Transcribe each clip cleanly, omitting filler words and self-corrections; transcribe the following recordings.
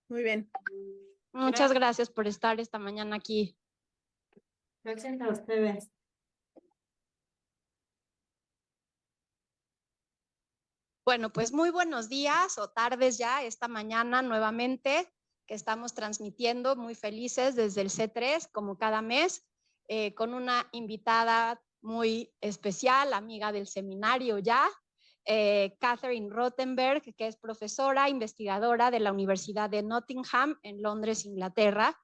Muy bien. Muchas gracias por estar esta mañana aquí. Gracias a ustedes. Bueno, pues muy buenos días o tardes ya esta mañana nuevamente que estamos transmitiendo muy felices desde el C3 como cada mes con una invitada muy especial, amiga del seminario ya, Catherine Rottenberg, que es profesora investigadora de la Universidad de Nottingham en Londres, Inglaterra.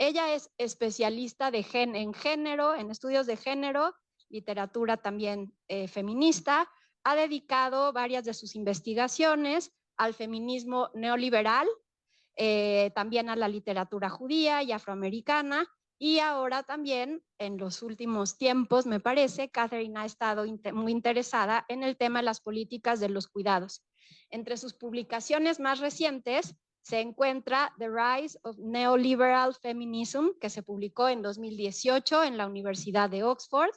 Ella es especialista en género, en estudios de género, literatura también feminista. Ha dedicado varias de sus investigaciones al feminismo neoliberal, también a la literatura judía y afroamericana, y ahora también, en los últimos tiempos, me parece, Catherine ha estado muy interesada en el tema de las políticas de los cuidados. Entre sus publicaciones más recientes se encuentra The Rise of Neoliberal Feminism, que se publicó en 2018 en la Universidad de Oxford,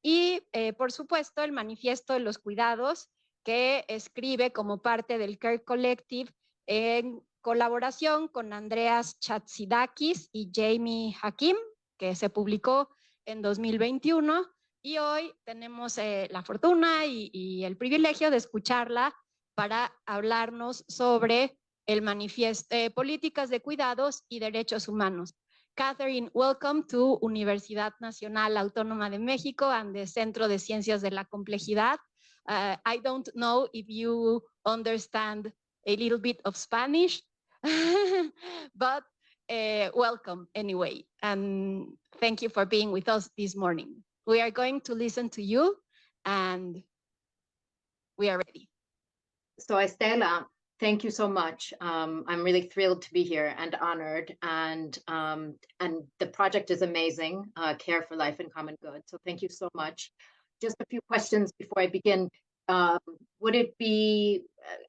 y por supuesto el manifiesto de los cuidados que escribe como parte del Care Collective en colaboración con Andreas Chatzidakis y Jamie Hakim, que se publicó en 2021, y hoy tenemos la fortuna y el privilegio de escucharla para hablarnos sobre el manifiesto, políticas de cuidados y derechos humanos. Catherine, welcome to Universidad Nacional Autónoma de México and the Centro de Ciencias de la Complejidad. I don't know if you understand a little bit of Spanish, but welcome anyway. And thank you for being with us this morning. We are going to listen to you and we are ready. So Estela, thank you so much. I'm really thrilled to be here and honored, and the project is amazing, Care for Life and Common Good. So thank you so much. Just a few questions before I begin. Would it be,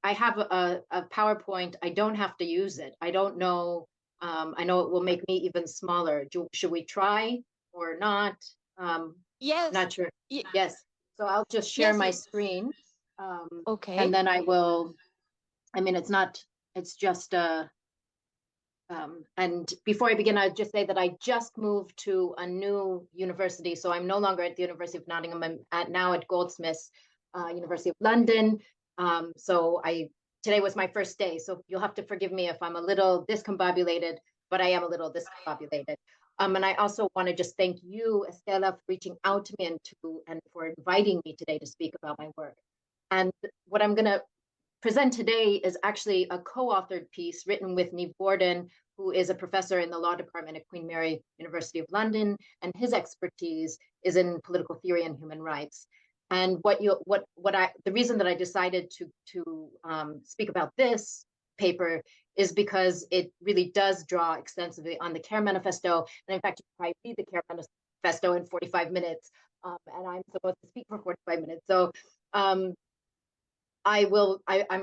I have a PowerPoint, I don't have to use it. I don't know, I know it will make me even smaller. Should we try or not? Yes. Not sure. Yes. So I'll just share my screen. Okay. And then I will, I mean, it's just, and before I begin, I'd just say that I just moved to a new university. So I'm no longer at the University of Nottingham. I'm now at Goldsmiths, University of London. So today was my first day. So you'll have to forgive me if I'm a little discombobulated, but I am a little discombobulated. And I also want to just thank you, Estela, for reaching out to me and for inviting me today to speak about my work. And what I'm going to present today is actually a co-authored piece written with Niamh Gordon, who is a professor in the law department at Queen Mary University of London, and his expertise is in political theory and human rights. And the reason that I decided to speak about this paper is because it really does draw extensively on the Care Manifesto, and in fact, you can probably read the Care Manifesto in 45 minutes, and I'm supposed to speak for 45 minutes. So I'm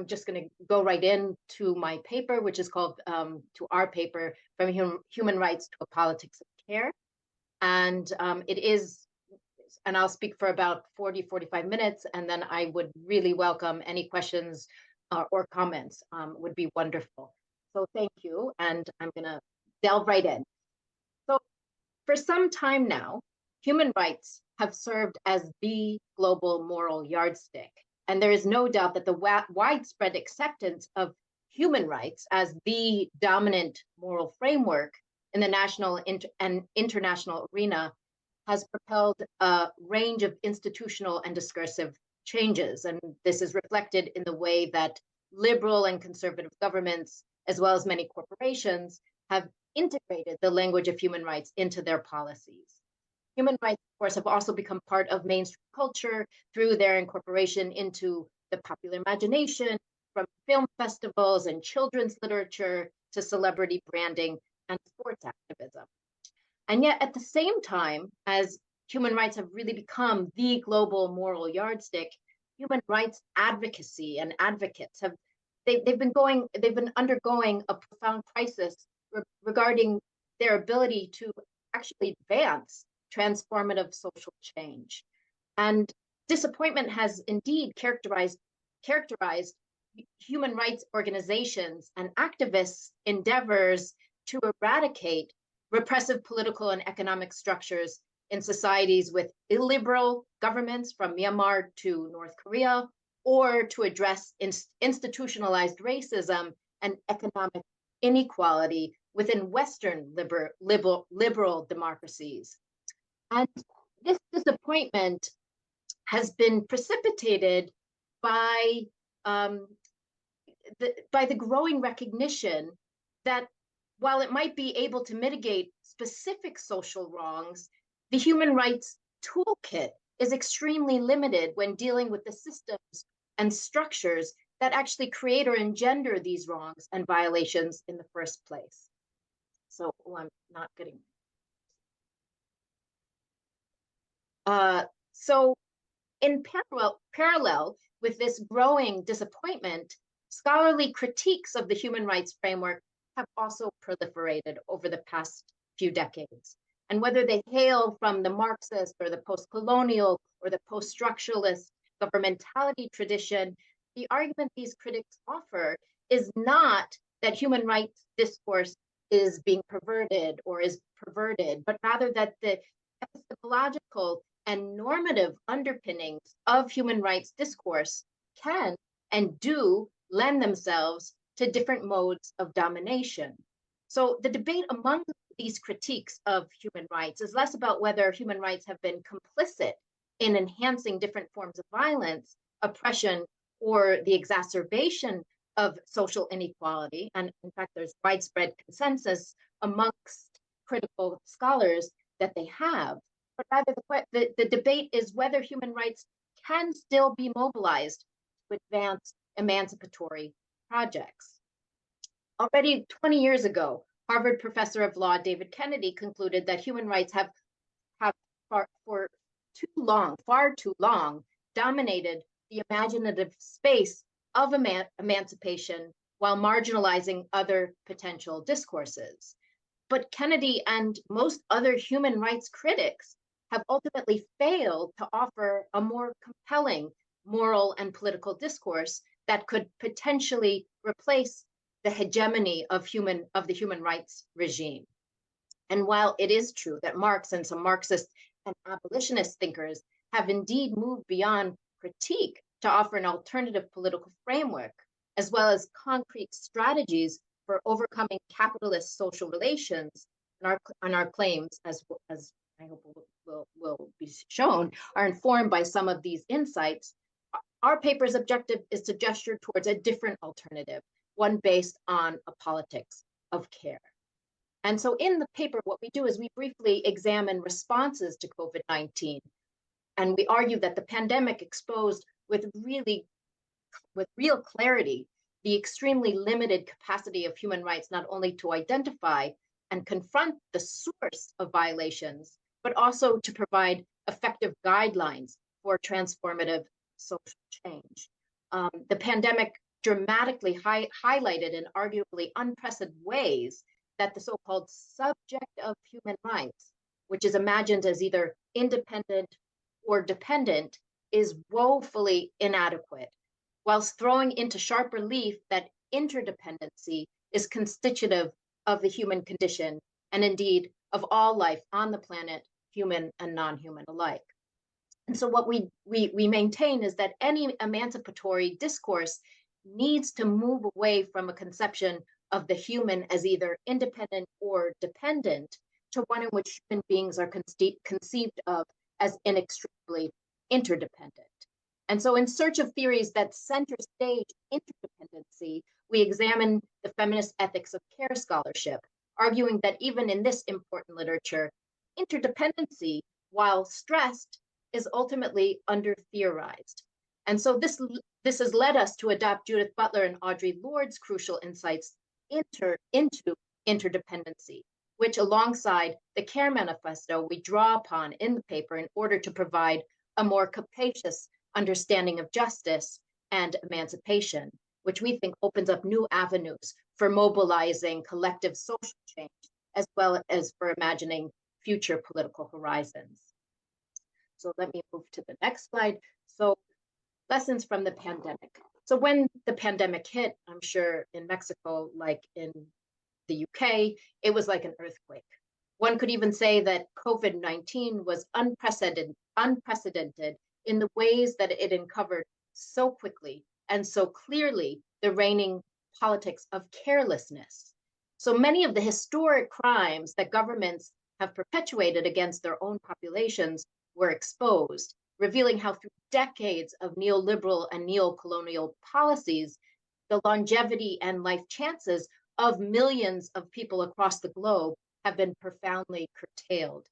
just going to go right into my paper, which is called, to our paper, From Human Rights to a Politics of Care. And it is, and I'll speak for about 45 minutes, and then I would really welcome any questions or comments, would be wonderful. So thank you, and I'm going to delve right in. So for some time now, human rights have served as the global moral yardstick. And there is no doubt that the widespread acceptance of human rights as the dominant moral framework in the national and international arena has propelled a range of institutional and discursive changes. And this is reflected in the way that liberal and conservative governments, as well as many corporations, have integrated the language of human rights into their policies. Human rights, of course, have also become part of mainstream culture through their incorporation into the popular imagination, from film festivals and children's literature to celebrity branding and sports activism. And yet at the same time, as human rights have really become the global moral yardstick, human rights advocacy and advocates they've been undergoing a profound crisis regarding their ability to actually advance transformative social change. And disappointment has indeed characterized human rights organizations and activists' endeavors to eradicate repressive political and economic structures in societies with illiberal governments from Myanmar to North Korea, or to address institutionalized racism and economic inequality within Western liberal democracies. And this disappointment has been precipitated by the growing recognition that while it might be able to mitigate specific social wrongs, the human rights toolkit is extremely limited when dealing with the systems and structures that actually create or engender these wrongs and violations in the first place. So I'm not getting. So in parallel with this growing disappointment, scholarly critiques of the human rights framework have also proliferated over the past few decades. And whether they hail from the Marxist or the post-colonial or the post-structuralist governmentality tradition, the argument these critics offer is not that human rights discourse is being perverted or is perverted, but rather that the epistemological and normative underpinnings of human rights discourse can and do lend themselves to different modes of domination. So the debate among these critiques of human rights is less about whether human rights have been complicit in enhancing different forms of violence, oppression, or the exacerbation of social inequality. And in fact, there's widespread consensus amongst critical scholars that they have. But rather, the debate is whether human rights can still be mobilized to advance emancipatory projects. Already 20 years ago, Harvard professor of law David Kennedy concluded that human rights have far too long, dominated the imaginative space of emancipation while marginalizing other potential discourses. But Kennedy and most other human rights critics have ultimately failed to offer a more compelling moral and political discourse that could potentially replace the hegemony of the human rights regime. And while it is true that Marx and some Marxist and abolitionist thinkers have indeed moved beyond critique to offer an alternative political framework, as well as concrete strategies for overcoming capitalist social relations, and our claims, as I hope will be shown, are informed by some of these insights, our paper's objective is to gesture towards a different alternative, one based on a politics of care. And so in the paper, what we do is we briefly examine responses to COVID-19. And we argue that the pandemic exposed with real clarity the extremely limited capacity of human rights, not only to identify and confront the source of violations, but also to provide effective guidelines for transformative social change. The pandemic dramatically highlighted in arguably unprecedented ways that the so-called subject of human rights, which is imagined as either independent or dependent, is woefully inadequate, whilst throwing into sharp relief that interdependency is constitutive of the human condition, and indeed of all life on the planet, human and non-human alike. And so what we maintain is that any emancipatory discourse needs to move away from a conception of the human as either independent or dependent to one in which human beings are conceived of as inextricably interdependent. And so in search of theories that center stage interdependency, we examine the feminist ethics of care scholarship, arguing that even in this important literature, interdependency, while stressed, is ultimately under-theorized. And so this has led us to adopt Judith Butler and Audre Lorde's crucial insights into interdependency, which alongside the Care Manifesto we draw upon in the paper in order to provide a more capacious understanding of justice and emancipation, which we think opens up new avenues for mobilizing collective social change, as well as for imagining future political horizons. So let me move to the next slide. So lessons from the pandemic. So when the pandemic hit, I'm sure in Mexico, like in the UK, it was like an earthquake. One could even say that COVID-19 was unprecedented in the ways that it uncovered so quickly and so clearly the reigning politics of carelessness. So many of the historic crimes that governments have perpetuated against their own populations were exposed, revealing how through decades of neoliberal and neo-colonial policies, the longevity and life chances of millions of people across the globe have been profoundly curtailed.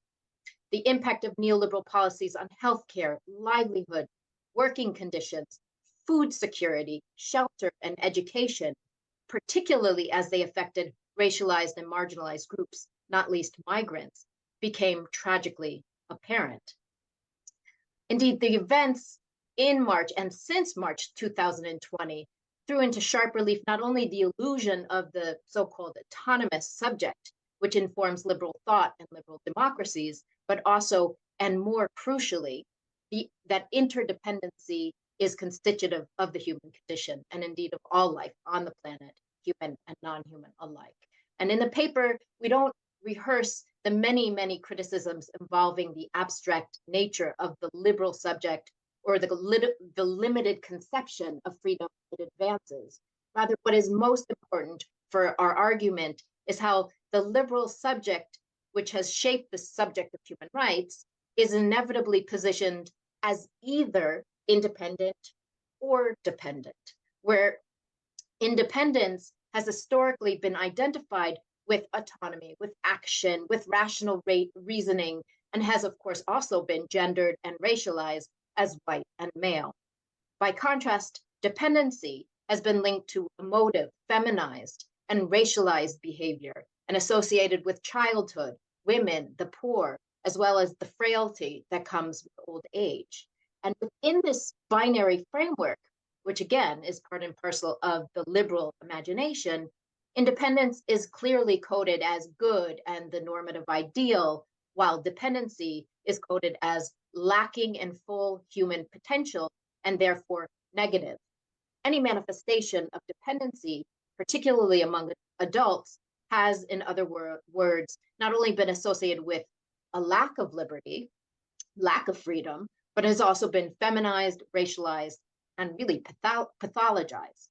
The impact of neoliberal policies on healthcare, livelihood, working conditions, food security, shelter, and education, particularly as they affected racialized and marginalized groups, not least migrants, became tragically apparent. Indeed, the events in March and since March 2020 threw into sharp relief not only the illusion of the so-called autonomous subject, which informs liberal thought and liberal democracies, but also, and more crucially, that interdependency is constitutive of the human condition, and indeed of all life on the planet, human and non-human alike. And in the paper, we don't rehearse the many, many criticisms involving the abstract nature of the liberal subject or the limited conception of freedom it advances. Rather, what is most important for our argument is how the liberal subject, which has shaped the subject of human rights, is inevitably positioned as either independent or dependent, where independence has historically been identified with autonomy, with action, with rational reasoning, and has, of course, also been gendered and racialized as white and male. By contrast, dependency has been linked to emotive, feminized, and racialized behavior, and associated with childhood, women, the poor, as well as the frailty that comes with old age. And within this binary framework, which again is part and parcel of the liberal imagination, independence is clearly coded as good and the normative ideal, while dependency is coded as lacking in full human potential and therefore negative. Any manifestation of dependency, particularly among adults, has, in other words, not only been associated with a lack of liberty, lack of freedom, but has also been feminized, racialized, and really pathologized.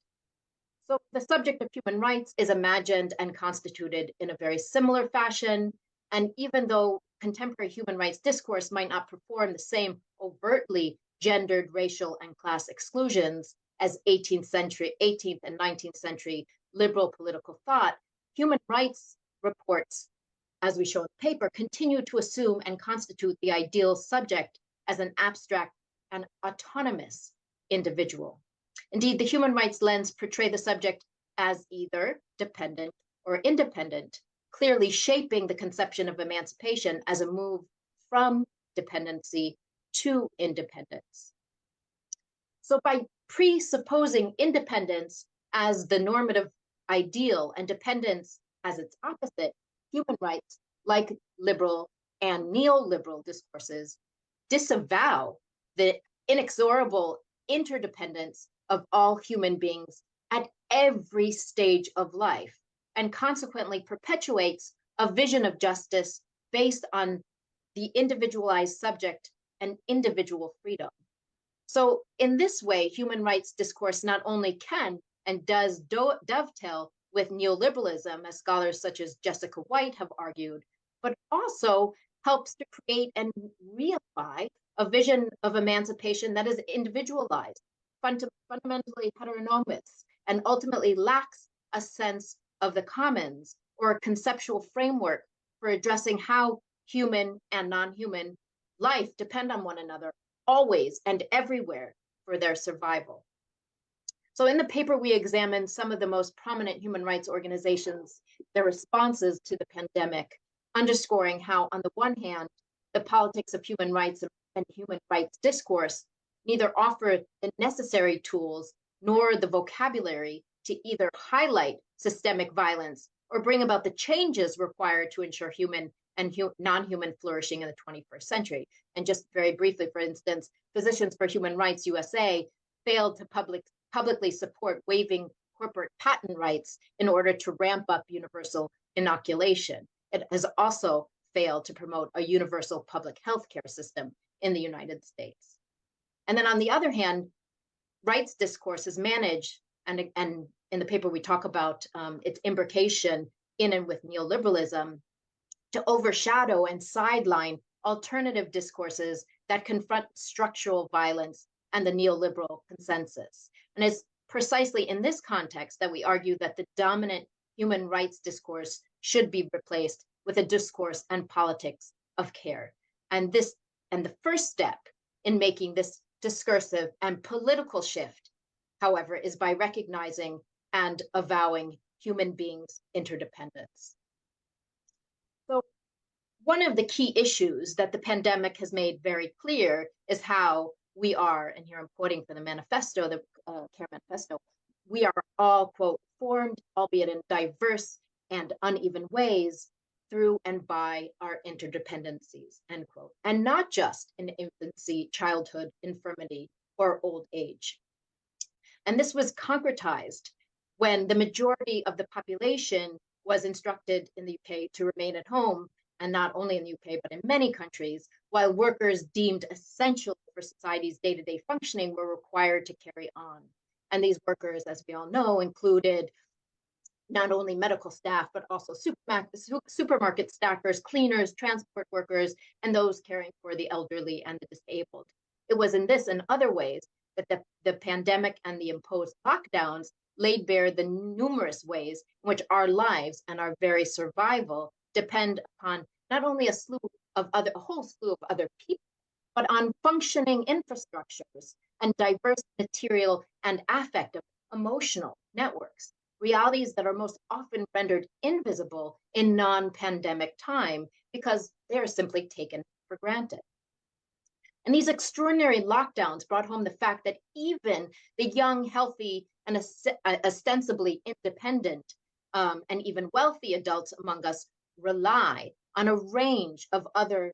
So the subject of human rights is imagined and constituted in a very similar fashion. And even though contemporary human rights discourse might not perform the same overtly gendered, racial, and class exclusions as 18th and 19th century liberal political thought, human rights reports, as we show in the paper, continue to assume and constitute the ideal subject as an abstract and autonomous individual. Indeed, the human rights lens portray the subject as either dependent or independent, clearly shaping the conception of emancipation as a move from dependency to independence. So by presupposing independence as the normative ideal and dependence as its opposite, human rights, like liberal and neoliberal discourses, disavow the inexorable interdependence of all human beings at every stage of life, and consequently perpetuates a vision of justice based on the individualized subject and individual freedom. So in this way, human rights discourse not only can and does dovetail with neoliberalism, as scholars such as Jessica White have argued, but also helps to create and reify a vision of emancipation that is individualized, fundamentally heteronomous, and ultimately lacks a sense of the commons or a conceptual framework for addressing how human and non-human life depend on one another always and everywhere for their survival. So in the paper, we examined some of the most prominent human rights organizations, their responses to the pandemic, underscoring how, on the one hand, the politics of human rights and human rights discourse neither offer the necessary tools nor the vocabulary to either highlight systemic violence or bring about the changes required to ensure human and non-human flourishing in the 21st century. And just very briefly, for instance, Physicians for Human Rights USA failed to publicly support waiving corporate patent rights in order to ramp up universal inoculation. It has also failed to promote a universal public health care system in the United States. And then on the other hand, rights discourse is managed, and in the paper we talk about its imbrication in and with neoliberalism, to overshadow and sideline alternative discourses that confront structural violence and the neoliberal consensus. And it's precisely in this context that we argue that the dominant human rights discourse should be replaced with a discourse and politics of care. And the first step in making this discursive and political shift, however, is by recognizing and avowing human beings' interdependence. So one of the key issues that the pandemic has made very clear is how we are, and here I'm quoting from the manifesto, the Care Manifesto, we are all, quote, formed, albeit in diverse and uneven ways, through and by our interdependencies, end quote. And not just in infancy, childhood, infirmity, or old age. And this was concretized when the majority of the population was instructed in the UK to remain at home, and not only in the UK, but in many countries, while workers deemed essential for society's day-to-day functioning were required to carry on. And these workers, as we all know, included not only medical staff, but also supermarket staffers, cleaners, transport workers, and those caring for the elderly and the disabled. It was in this and other ways that the pandemic and the imposed lockdowns laid bare the numerous ways in which our lives and our very survival depend upon not only a whole slew of other people, but on functioning infrastructures and diverse material and affective emotional networks, realities that are most often rendered invisible in non-pandemic time because they are simply taken for granted. And these extraordinary lockdowns brought home the fact that even the young, healthy, and ostensibly independent and even wealthy adults among us rely on a range of others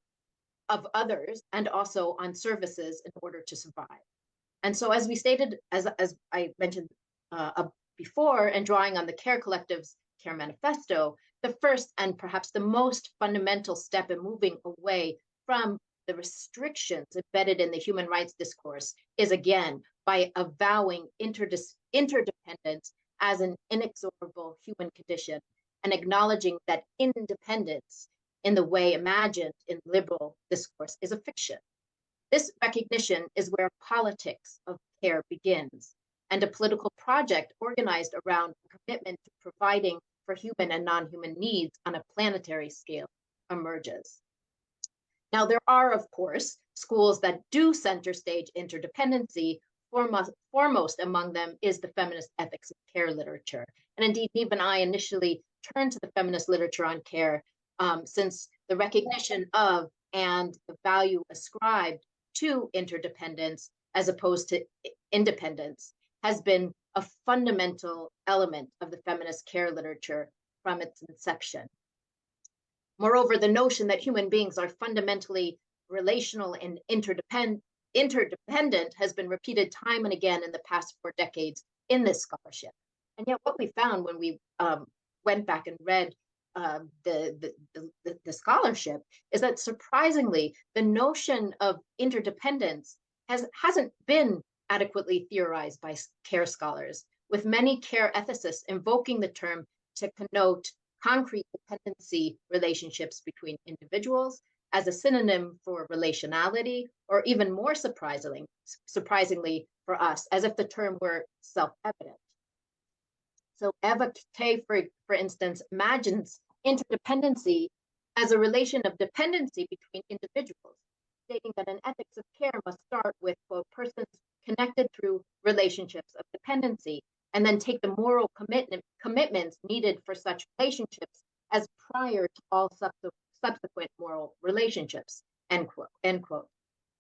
and also on services in order to survive. And so, as we stated, as I mentioned before, and drawing on the Care Collective's Care Manifesto, the first and perhaps the most fundamental step in moving away from the restrictions embedded in the human rights discourse is, again, by avowing interdependence as an inexorable human condition and acknowledging that independence in the way imagined in liberal discourse is a fiction. This recognition is where politics of care begins, and a political project organized around a commitment to providing for human and non-human needs on a planetary scale emerges. Now, there are, of course, schools that do center stage interdependency. Foremost among them is the feminist ethics of care literature. And indeed, even I initially turned to the feminist literature on care since the recognition of and the value ascribed to interdependence as opposed to independence has been a fundamental element of the feminist care literature from its inception. Moreover, the notion that human beings are fundamentally relational and interdependent has been repeated time and again in the past 4 decades in this scholarship. And yet what we found when we went back and read the scholarship is that surprisingly, the notion of interdependence hasn't been adequately theorized by care scholars, with many care ethicists invoking the term to connote concrete dependency relationships between individuals as a synonym for relationality, or even more surprisingly for us, as if the term were self-evident. So Eva Kay, for instance, imagines interdependency as a relation of dependency between individuals, stating that an ethics of care must start with, quote, persons connected through relationships of dependency, and then take the moral commitments needed for such relationships as prior to all subsequent moral relationships, end quote, end quote.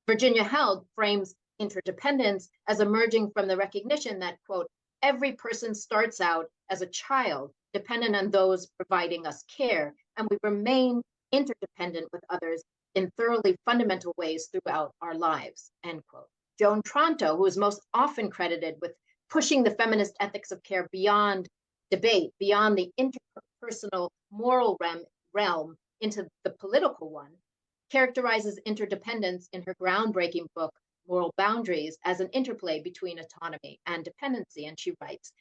Virginia Held frames interdependence as emerging from the recognition that, quote, every person starts out as a child dependent on those providing us care, and we remain interdependent with others in thoroughly fundamental ways throughout our lives, end quote. Joan Tronto, who is most often credited with pushing the feminist ethics of care beyond debate, beyond the interpersonal moral realm into the political one, characterizes interdependence in her groundbreaking book, Moral Boundaries, as an interplay between autonomy and dependency. And she writes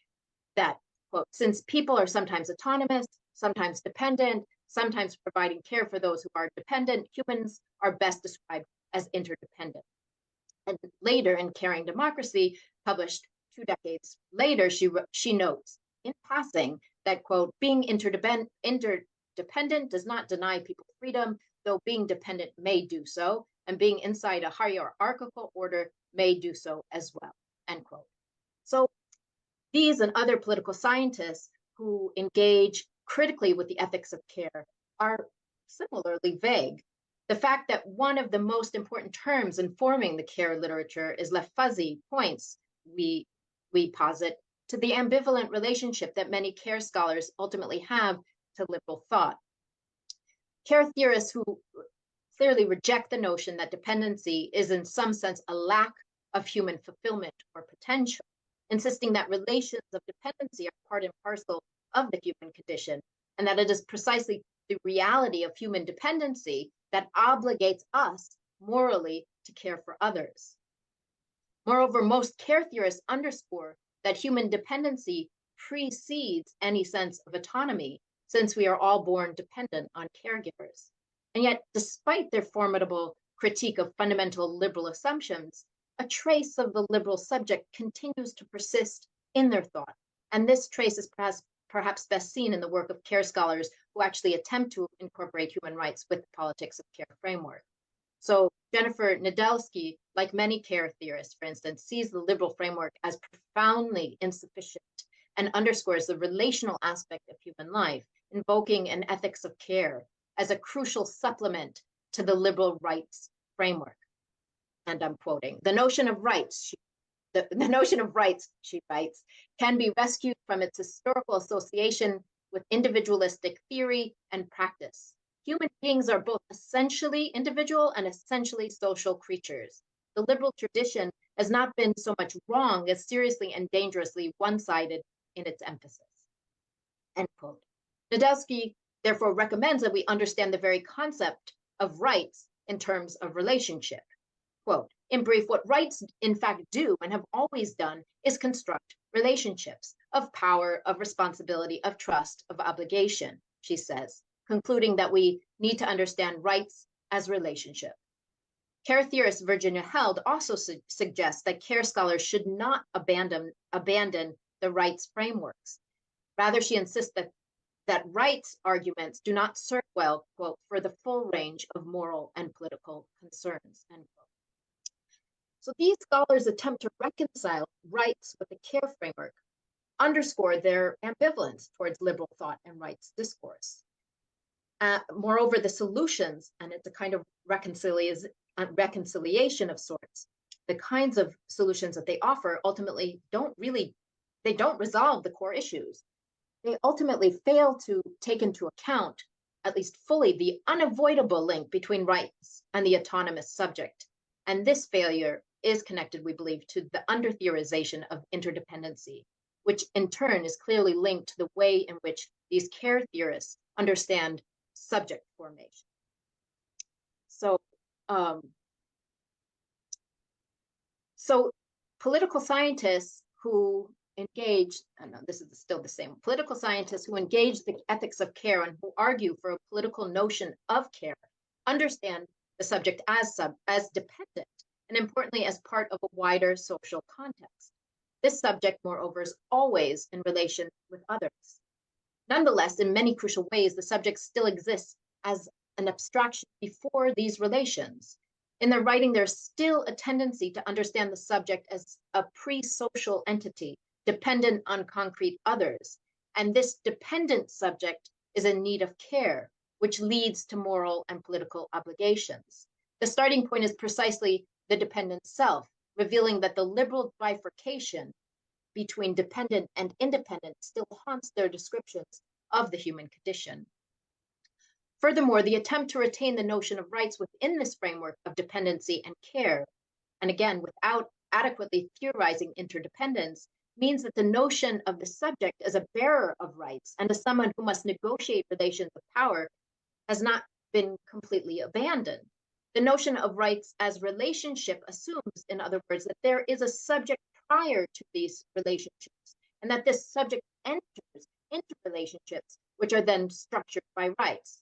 that, quote, since people are sometimes autonomous, sometimes dependent, sometimes providing care for those who are dependent, humans are best described as interdependent. And later in Caring Democracy, published 2 decades later, she notes in passing that, quote, being interdependent does not deny people freedom, though being dependent may do so, and being inside a hierarchical order may do so as well, end quote. So these and other political scientists who engage critically with the ethics of care are similarly vague. The fact that one of the most important terms informing the care literature is left fuzzy points, we posit, to the ambivalent relationship that many care scholars ultimately have to liberal thought. Care theorists who clearly reject the notion that dependency is in some sense a lack of human fulfillment or potential, insisting that relations of dependency are part and parcel of the human condition, and that it is precisely the reality of human dependency that obligates us morally to care for others. Moreover, most care theorists underscore that human dependency precedes any sense of autonomy, since we are all born dependent on caregivers. And yet, despite their formidable critique of fundamental liberal assumptions, a trace of the liberal subject continues to persist in their thought. And this trace is perhaps best seen in the work of care scholars who actually attempt to incorporate human rights with the politics of care framework. So Jennifer Nedelsky, like many care theorists, for instance, sees the liberal framework as profoundly insufficient and underscores the relational aspect of human life, invoking an ethics of care as a crucial supplement to the liberal rights framework. And I'm quoting, the notion of rights, she writes, can be rescued from its historical association with individualistic theory and practice. Human beings are both essentially individual and essentially social creatures. The liberal tradition has not been so much wrong as seriously and dangerously one-sided in its emphasis, end quote. Nedelsky therefore recommends that we understand the very concept of rights in terms of relationship. Quote, in brief, what rights in fact do and have always done is construct relationships of power, of responsibility, of trust, of obligation, she says, concluding that we need to understand rights as relationship. Care theorist Virginia Held also suggests that care scholars should not abandon the rights frameworks. Rather, she insists that rights arguments do not serve well, quote, for the full range of moral and political concerns, end quote. So these scholars attempt to reconcile rights with the care framework, underscore their ambivalence towards liberal thought and rights discourse. Moreover, the solutions, and it's a kind of reconciliation of sorts, the kinds of solutions that they offer ultimately don't resolve the core issues. They ultimately fail to take into account, at least fully, the unavoidable link between rights and the autonomous subject. And this failure is connected, we believe, to the under-theorization of interdependency, which in turn is clearly linked to the way in which these care theorists understand subject formation. So political scientists who engage, this is still the same, political scientists who engage the ethics of care and who argue for a political notion of care understand the subject as dependent, and importantly, as part of a wider social context. This subject, moreover, is always in relation with others. Nonetheless, in many crucial ways, the subject still exists as an abstraction before these relations. In their writing, there's still a tendency to understand the subject as a pre-social entity, dependent on concrete others. And this dependent subject is in need of care, which leads to moral and political obligations. The starting point is precisely the dependent self, revealing that the liberal bifurcation between dependent and independent still haunts their descriptions of the human condition. Furthermore, the attempt to retain the notion of rights within this framework of dependency and care, and again, without adequately theorizing interdependence, means that the notion of the subject as a bearer of rights and as someone who must negotiate relations of power has not been completely abandoned. The notion of rights as relationship assumes, in other words, that there is a subject prior to these relationships, and that this subject enters into relationships, which are then structured by rights.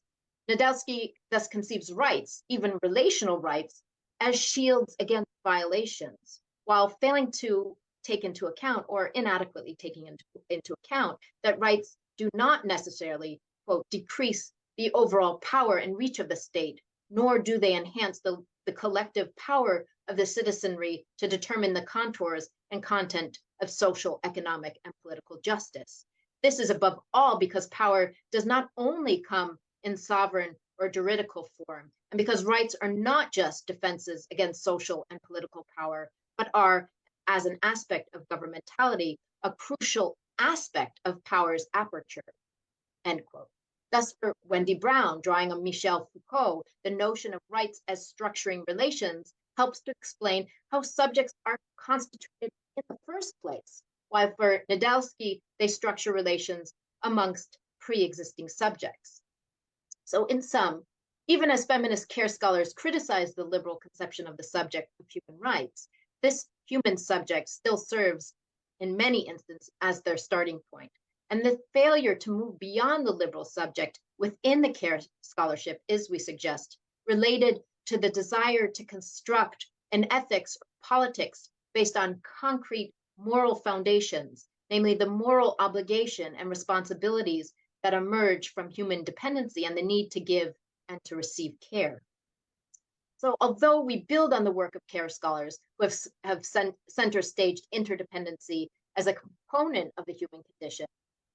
Nedelsky thus conceives rights, even relational rights, as shields against violations, while failing to take into account, or inadequately taking into account, that rights do not necessarily, quote, decrease the overall power and reach of the state, nor do they enhance the collective power of the citizenry to determine the contours and content of social, economic, and political justice. This is above all because power does not only come in sovereign or juridical form, and because rights are not just defenses against social and political power, but are, as an aspect of governmentality, a crucial aspect of power's aperture, end quote. Thus, for Wendy Brown, drawing on Michel Foucault, the notion of rights as structuring relations helps to explain how subjects are constituted in the first place, while for Nedelsky, they structure relations amongst pre-existing subjects. So in sum, even as feminist care scholars criticize the liberal conception of the subject of human rights, this human subject still serves in many instances as their starting point. And the failure to move beyond the liberal subject within the care scholarship is, we suggest, related to the desire to construct an ethics or politics based on concrete moral foundations, namely the moral obligation and responsibilities that emerge from human dependency and the need to give and to receive care. So although we build on the work of care scholars who have center staged interdependency as a component of the human condition,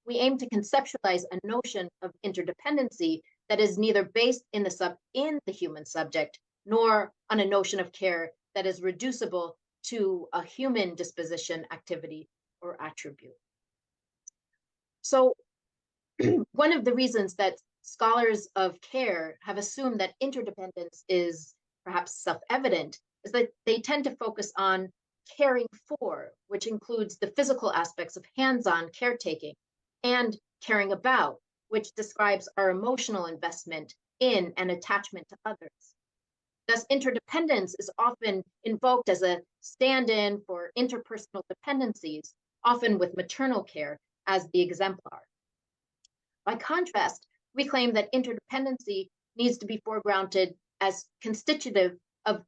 we aim to conceptualize a notion of interdependency that is neither based in the human subject, nor on a notion of care that is reducible to a human disposition, activity, or attribute. So one of the reasons that scholars of care have assumed that interdependence is perhaps self-evident is that they tend to focus on caring for, which includes the physical aspects of hands-on caretaking, and caring about, which describes our emotional investment in and attachment to others. Thus, interdependence is often invoked as a stand-in for interpersonal dependencies, often with maternal care as the exemplar. By contrast, we claim that interdependency needs to be foregrounded as constitutive of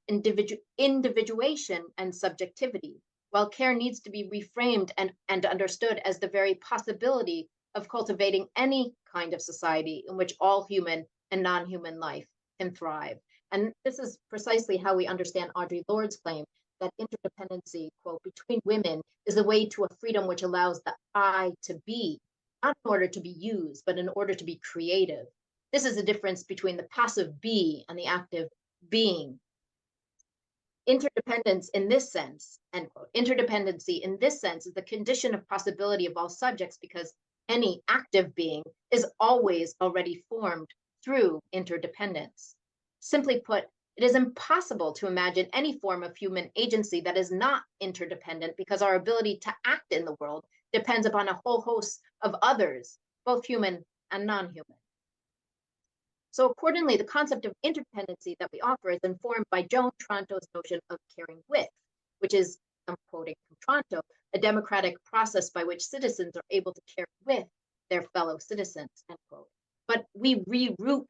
individuation and subjectivity, while care needs to be reframed and understood as the very possibility of cultivating any kind of society in which all human and non-human life can thrive. And this is precisely how we understand Audre Lorde's claim that interdependency, quote, between women is the way to a freedom which allows the I to be, not in order to be used, but in order to be creative. This is the difference between the passive be and the active being. Interdependence in this sense, end quote, interdependency in this sense is the condition of possibility of all subjects because any active being is always already formed through interdependence. Simply put, it is impossible to imagine any form of human agency that is not interdependent because our ability to act in the world depends upon a whole host of others, both human and non-human. So accordingly, the concept of interdependency that we offer is informed by Joan Tronto's notion of caring with, which is, I'm quoting from Tronto, a democratic process by which citizens are able to care with their fellow citizens, end quote. But we reroute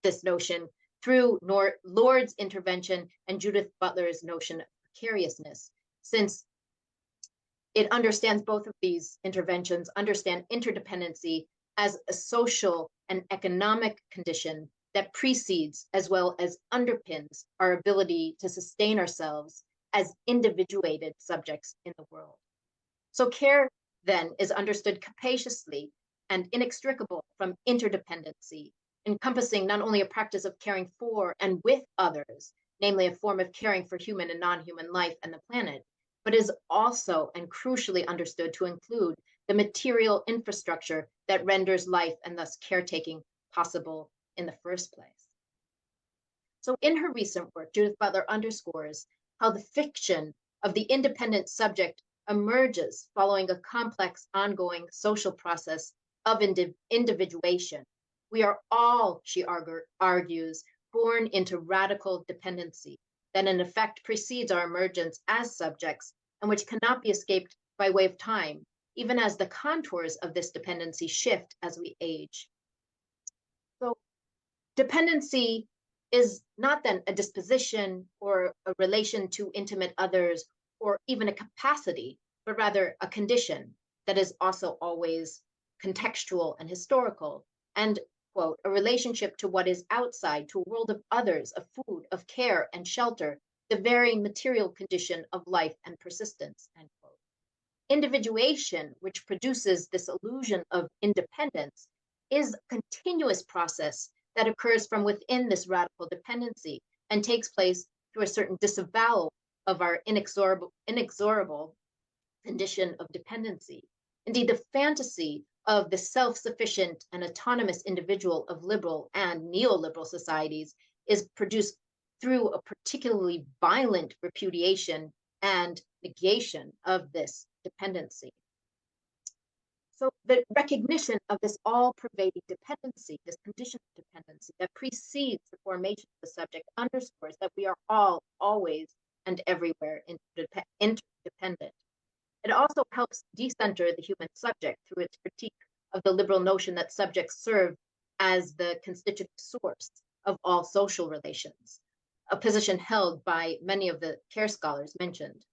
this notion through Lorde's intervention and Judith Butler's notion of precariousness, since it understands both of these interventions, understand interdependency as a social and economic condition that precedes as well as underpins our ability to sustain ourselves as individuated subjects in the world. So care then is understood capaciously and inextricable from interdependency encompassing not only a practice of caring for and with others, namely a form of caring for human and non-human life and the planet, but is also and crucially understood to include the material infrastructure that renders life and thus caretaking possible in the first place. So in her recent work, Judith Butler underscores how the fiction of the independent subject emerges following a complex, ongoing social process of individuation. We are all, she argues, born into radical dependency that in effect precedes our emergence as subjects and which cannot be escaped by way of time, even as the contours of this dependency shift as we age. So dependency is not then a disposition or a relation to intimate others or even a capacity, but rather a condition that is also always contextual and historical, and, quote, a relationship to what is outside, to a world of others, of food, of care and shelter, the very material condition of life and persistence, end quote. Individuation, which produces this illusion of independence, is a continuous process that occurs from within this radical dependency and takes place through a certain disavowal of our inexorable condition of dependency. Indeed, the fantasy of the self-sufficient and autonomous individual of liberal and neoliberal societies is produced through a particularly violent repudiation and negation of this dependency. So the recognition of this all-pervading dependency, this condition of dependency that precedes the formation of the subject underscores that we are all, always, and everywhere interdependent. It also helps decenter the human subject through its critique of the liberal notion that subjects serve as the constitutive source of all social relations, a position held by many of the care scholars mentioned.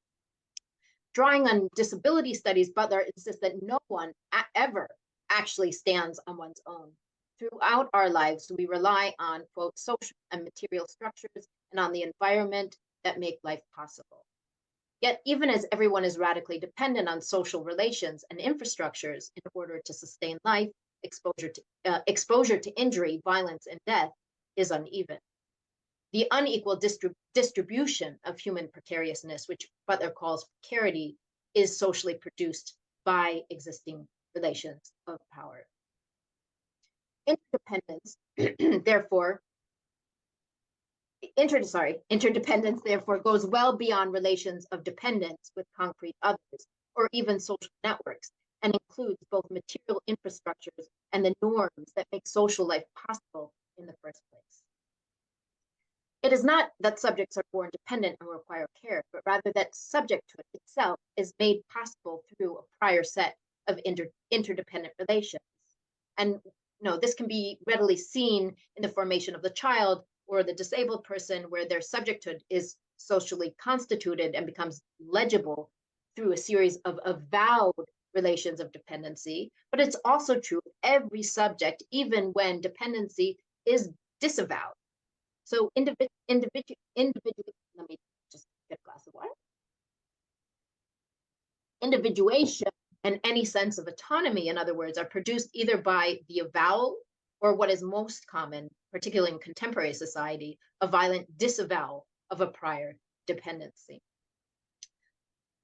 Drawing on disability studies, Butler insists that no one ever actually stands on one's own. Throughout our lives, we rely on, quote, social and material structures and on the environment that make life possible. Yet, even as everyone is radically dependent on social relations and infrastructures in order to sustain life, exposure to injury, violence, and death is uneven. The unequal distribution of human precariousness, which Butler calls precarity, is socially produced by existing relations of power. Interdependence, therefore, goes well beyond relations of dependence with concrete others, or even social networks, and includes both material infrastructures and the norms that make social life possible in the first place. It is not that subjects are born dependent and require care, but rather that subjecthood itself is made possible through a prior set of interdependent relations. And this can be readily seen in the formation of the child or the disabled person, where their subjecthood is socially constituted and becomes legible through a series of avowed relations of dependency. But it's also true of every subject, even when dependency is disavowed. So let me just get a glass of water. Individuation and any sense of autonomy, in other words, are produced either by the avowal or what is most common, particularly in contemporary society, a violent disavowal of a prior dependency.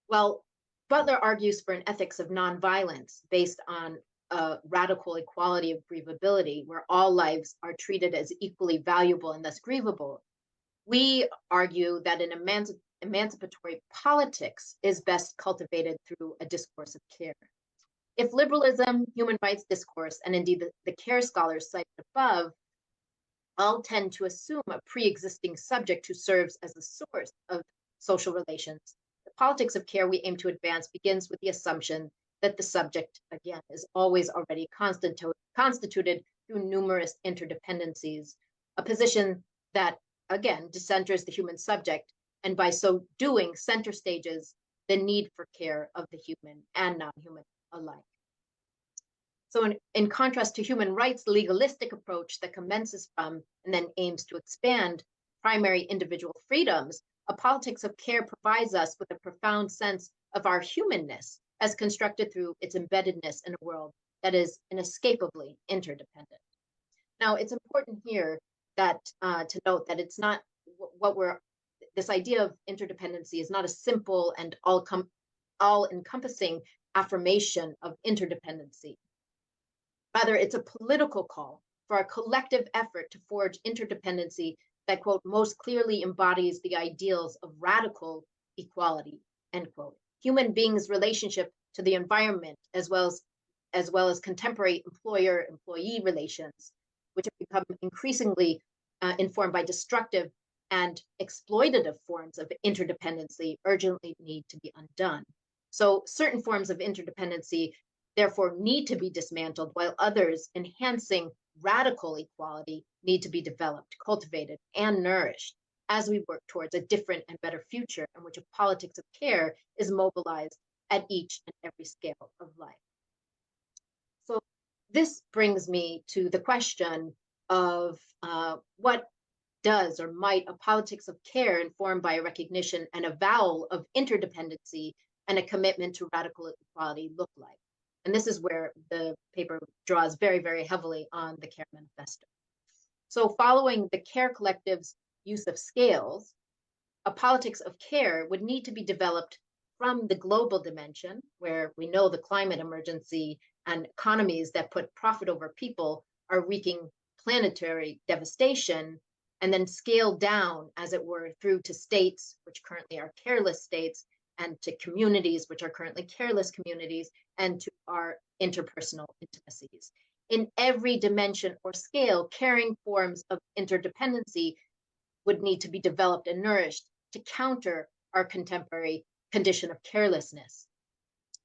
Well, Butler argues for an ethics of nonviolence based on a radical equality of grievability, where all lives are treated as equally valuable and thus grievable. We argue that an emancipatory politics is best cultivated through a discourse of care. If liberalism, human rights discourse, and indeed the care scholars cited above, all tend to assume a pre-existing subject who serves as the source of social relations, the politics of care we aim to advance begins with the assumption that the subject, again, is always already constituted through numerous interdependencies, a position that, again, decenters the human subject, and by so doing, center stages the need for care of the human and non-human alike. So in contrast to human rights, the legalistic approach that commences from and then aims to expand primary individual freedoms, a politics of care provides us with a profound sense of our humanness as constructed through its embeddedness in a world that is inescapably interdependent. Now, it's important here that to note that it's not this idea of interdependency is not a simple and all-encompassing affirmation of interdependency. Rather, it's a political call for a collective effort to forge interdependency that, quote, most clearly embodies the ideals of radical equality, end quote. Human beings' relationship to the environment, as well as contemporary employer-employee relations, which have become increasingly informed by destructive and exploitative forms of interdependency, urgently need to be undone. So certain forms of interdependency therefore need to be dismantled, while others, enhancing radical equality, need to be developed, cultivated, and nourished as we work towards a different and better future in which a politics of care is mobilized at each and every scale of life. So this brings me to the question of what does or might a politics of care informed by a recognition and avowal of interdependency and a commitment to radical equality look like? And this is where the paper draws very, very heavily on the Care Manifesto. So following the Care Collective's use of scales, a politics of care would need to be developed from the global dimension, where we know the climate emergency and economies that put profit over people are wreaking planetary devastation, and then scale down, as it were, through to states, which currently are careless states, and to communities, which are currently careless communities, and to our interpersonal intimacies. In every dimension or scale, caring forms of interdependency would need to be developed and nourished to counter our contemporary condition of carelessness.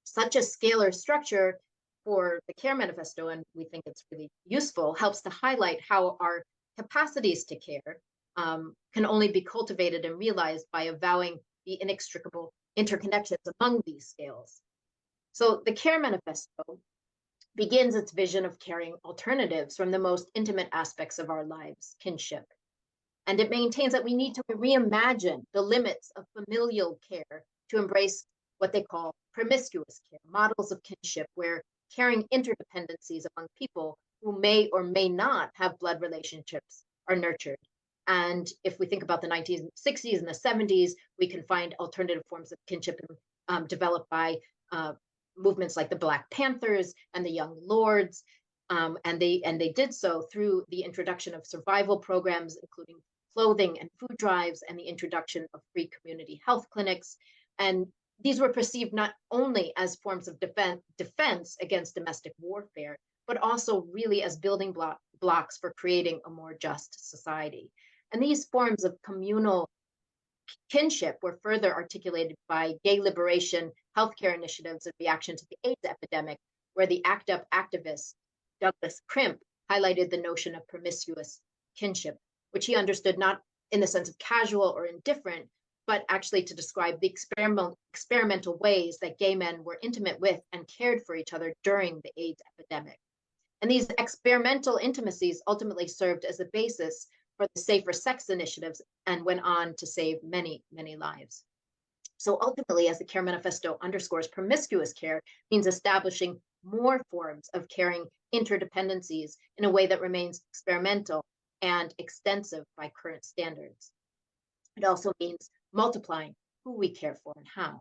Such a scalar structure for the Care Manifesto, and we think it's really useful, helps to highlight how our capacities to care can only be cultivated and realized by avowing the inextricable interconnections among these scales. So the Care Manifesto begins its vision of caring alternatives from the most intimate aspects of our lives, kinship. And it maintains that we need to reimagine the limits of familial care to embrace what they call promiscuous care, models of kinship where caring interdependencies among people who may or may not have blood relationships are nurtured. And if we think about the 1960s and the 70s, we can find alternative forms of kinship developed by movements like the Black Panthers and the Young Lords. And they did so through the introduction of survival programs, including clothing and food drives, and the introduction of free community health clinics. And these were perceived not only as forms of defense against domestic warfare, but also really as building blocks for creating a more just society. And these forms of communal kinship were further articulated by gay liberation healthcare initiatives in reaction to the AIDS epidemic, where the ACT UP activist Douglas Crimp highlighted the notion of promiscuous kinship, which he understood not in the sense of casual or indifferent, but actually to describe the experimental ways that gay men were intimate with and cared for each other during the AIDS epidemic. And these experimental intimacies ultimately served as a basis for the safer sex initiatives and went on to save many, many lives. So ultimately, as the Care Manifesto underscores, promiscuous care means establishing more forms of caring interdependencies in a way that remains experimental and extensive by current standards. It also means multiplying who we care for and how.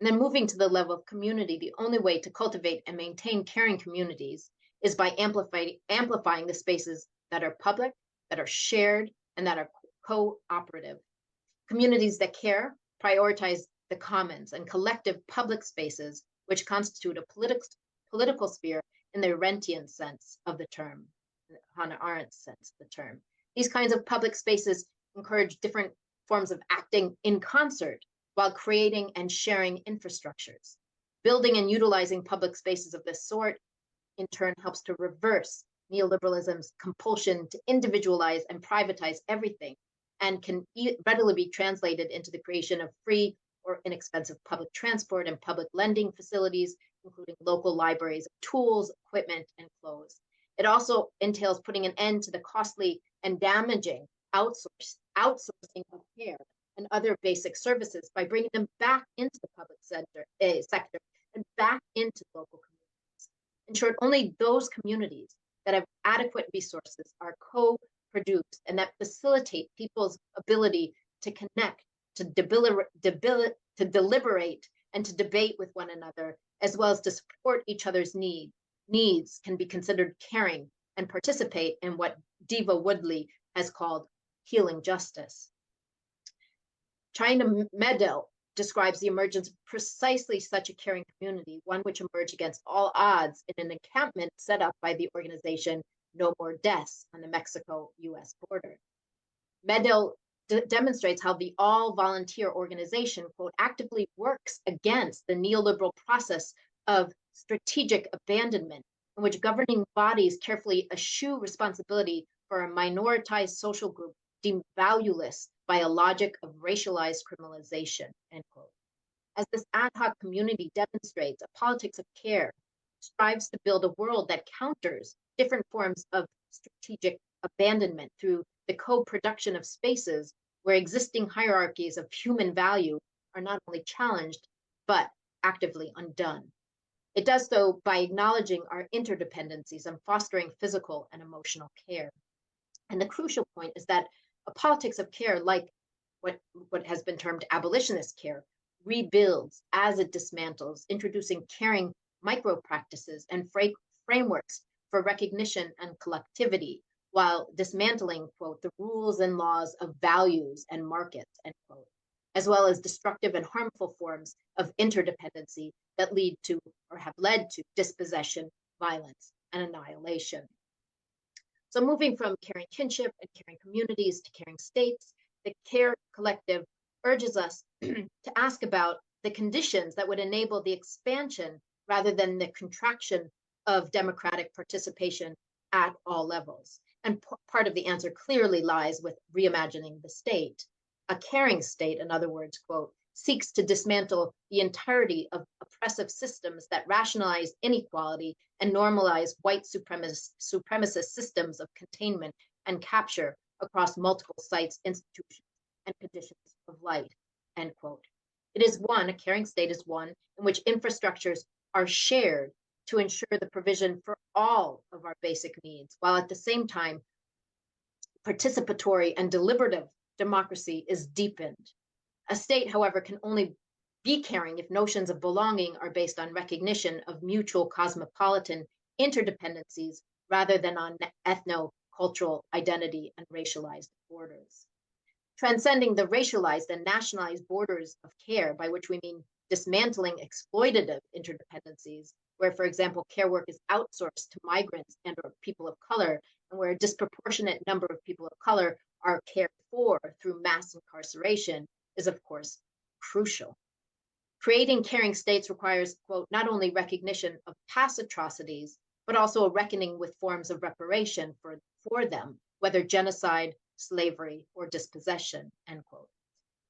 And then moving to the level of community, the only way to cultivate and maintain caring communities is by amplifying the spaces that are public, that are shared, and that are cooperative. Communities that care prioritize the commons and collective public spaces, which constitute a political sphere in the Arendtian sense of the term, Hannah Arendt's sense of the term. These kinds of public spaces encourage different forms of acting in concert while creating and sharing infrastructures. Building and utilizing public spaces of this sort, in turn, helps to reverse neoliberalism's compulsion to individualize and privatize everything, and can readily be translated into the creation of free or inexpensive public transport and public lending facilities, including local libraries of tools, equipment, and clothes. It also entails putting an end to the costly and damaging outsourcing of care and other basic services by bringing them back into the public sector and back into local communities. In short, only those communities that have adequate resources are co-produced and that facilitate people's ability to connect, to deliberate, and to debate with one another, as well as to support each other's needs can be considered caring and participate in what Diva Woodley has called healing justice. China Medel describes the emergence of precisely such a caring community, one which emerged against all odds in an encampment set up by the organization No More Deaths on the Mexico-US border. Medel demonstrates how the all-volunteer organization, quote, actively works against the neoliberal process of strategic abandonment, in which governing bodies carefully eschew responsibility for a minoritized social group deemed valueless by a logic of racialized criminalization, end quote. As this ad hoc community demonstrates, a politics of care strives to build a world that counters different forms of strategic abandonment through the co-production of spaces where existing hierarchies of human value are not only challenged, but actively undone. It does so by acknowledging our interdependencies and fostering physical and emotional care. And the crucial point is that a politics of care, like what has been termed abolitionist care, rebuilds as it dismantles, introducing caring micro-practices and frameworks for recognition and collectivity, while dismantling, quote, the rules and laws of values and markets, end quote, as well as destructive and harmful forms of interdependency that lead to or have led to dispossession, violence, and annihilation. So moving from caring kinship and caring communities to caring states, the CARE Collective urges us to ask about the conditions that would enable the expansion rather than the contraction of democratic participation at all levels. And part of the answer clearly lies with reimagining the state. A caring state, in other words, quote, seeks to dismantle the entirety of oppressive systems that rationalize inequality and normalize white supremacist systems of containment and capture across multiple sites, institutions, and conditions of life, end quote. It is one, a caring state is one in which infrastructures are shared to ensure the provision for all of our basic needs, while at the same time, participatory and deliberative democracy is deepened. A state, however, can only be caring if notions of belonging are based on recognition of mutual cosmopolitan interdependencies rather than on ethno-cultural identity and racialized borders. Transcending the racialized and nationalized borders of care, by which we mean dismantling exploitative interdependencies, where, for example, care work is outsourced to migrants and or people of color, and where a disproportionate number of people of color are cared for through mass incarceration, is of course crucial. Creating caring states requires, quote, not only recognition of past atrocities, but also a reckoning with forms of reparation for them, whether genocide, slavery, or dispossession, end quote.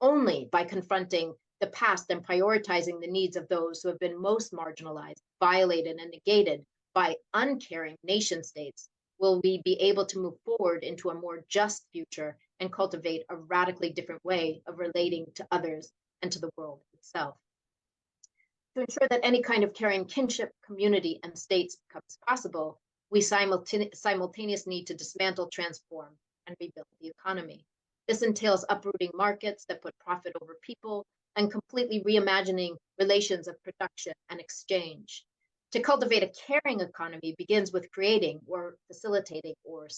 Only by confronting the past and prioritizing the needs of those who have been most marginalized, violated, and negated by uncaring nation states will we be able to move forward into a more just future and cultivate a radically different way of relating to others and to the world itself. To ensure that any kind of caring kinship, community, and states becomes possible, we simultaneously need to dismantle, transform, and rebuild the economy. This entails uprooting markets that put profit over people and completely reimagining relations of production and exchange. To cultivate a caring economy begins with creating or facilitating or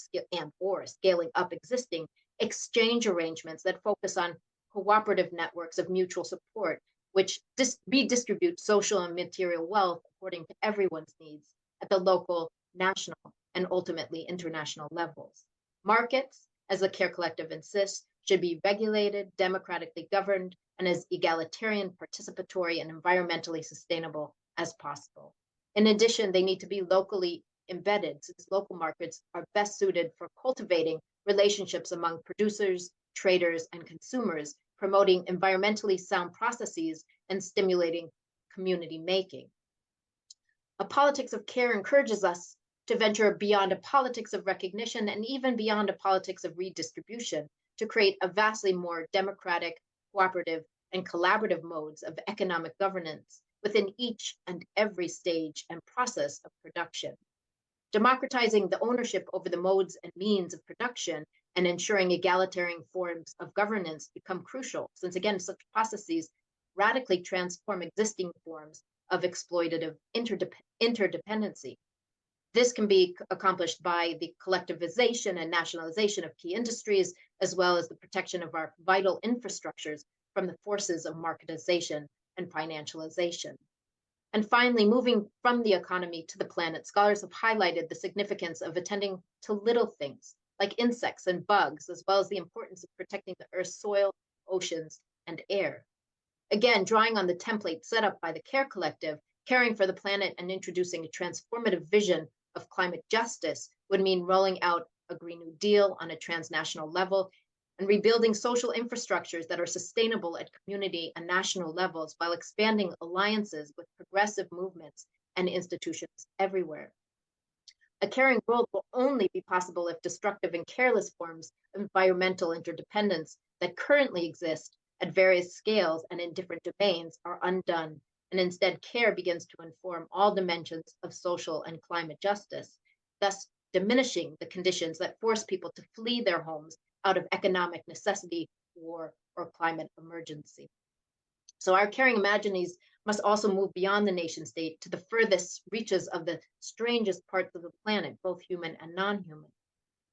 scaling up existing exchange arrangements that focus on cooperative networks of mutual support, which redistribute social and material wealth according to everyone's needs at the local, national, and ultimately international levels. Markets, as the CARE Collective insists, should be regulated, democratically governed, and as egalitarian, participatory, and environmentally sustainable as possible. In addition, they need to be locally embedded, since local markets are best suited for cultivating relationships among producers, traders, and consumers, promoting environmentally sound processes and stimulating community making. A politics of care encourages us to venture beyond a politics of recognition and even beyond a politics of redistribution to create a vastly more democratic, cooperative, and collaborative modes of economic governance within each and every stage and process of production. democratizing the ownership over the modes and means of production and ensuring egalitarian forms of governance become crucial, since again, such processes radically transform existing forms of exploitative interdependency. This can be accomplished by the collectivization and nationalization of key industries, as well as the protection of our vital infrastructures from the forces of marketization and financialization. And finally, moving from the economy to the planet, scholars have highlighted the significance of attending to little things like insects and bugs, as well as the importance of protecting the Earth's soil, oceans, and air. Again, drawing on the template set up by the Care Collective, caring for the planet and introducing a transformative vision of climate justice would mean rolling out a Green New Deal on a transnational level and rebuilding social infrastructures that are sustainable at community and national levels while expanding alliances with progressive movements and institutions everywhere. A caring world will only be possible if destructive and careless forms of environmental interdependence that currently exist at various scales and in different domains are undone, and instead care begins to inform all dimensions of social and climate justice, thus diminishing the conditions that force people to flee their homes out of economic necessity, war, or climate emergency. So our caring imaginaries must also move beyond the nation state to the furthest reaches of the strangest parts of the planet, both human and non-human.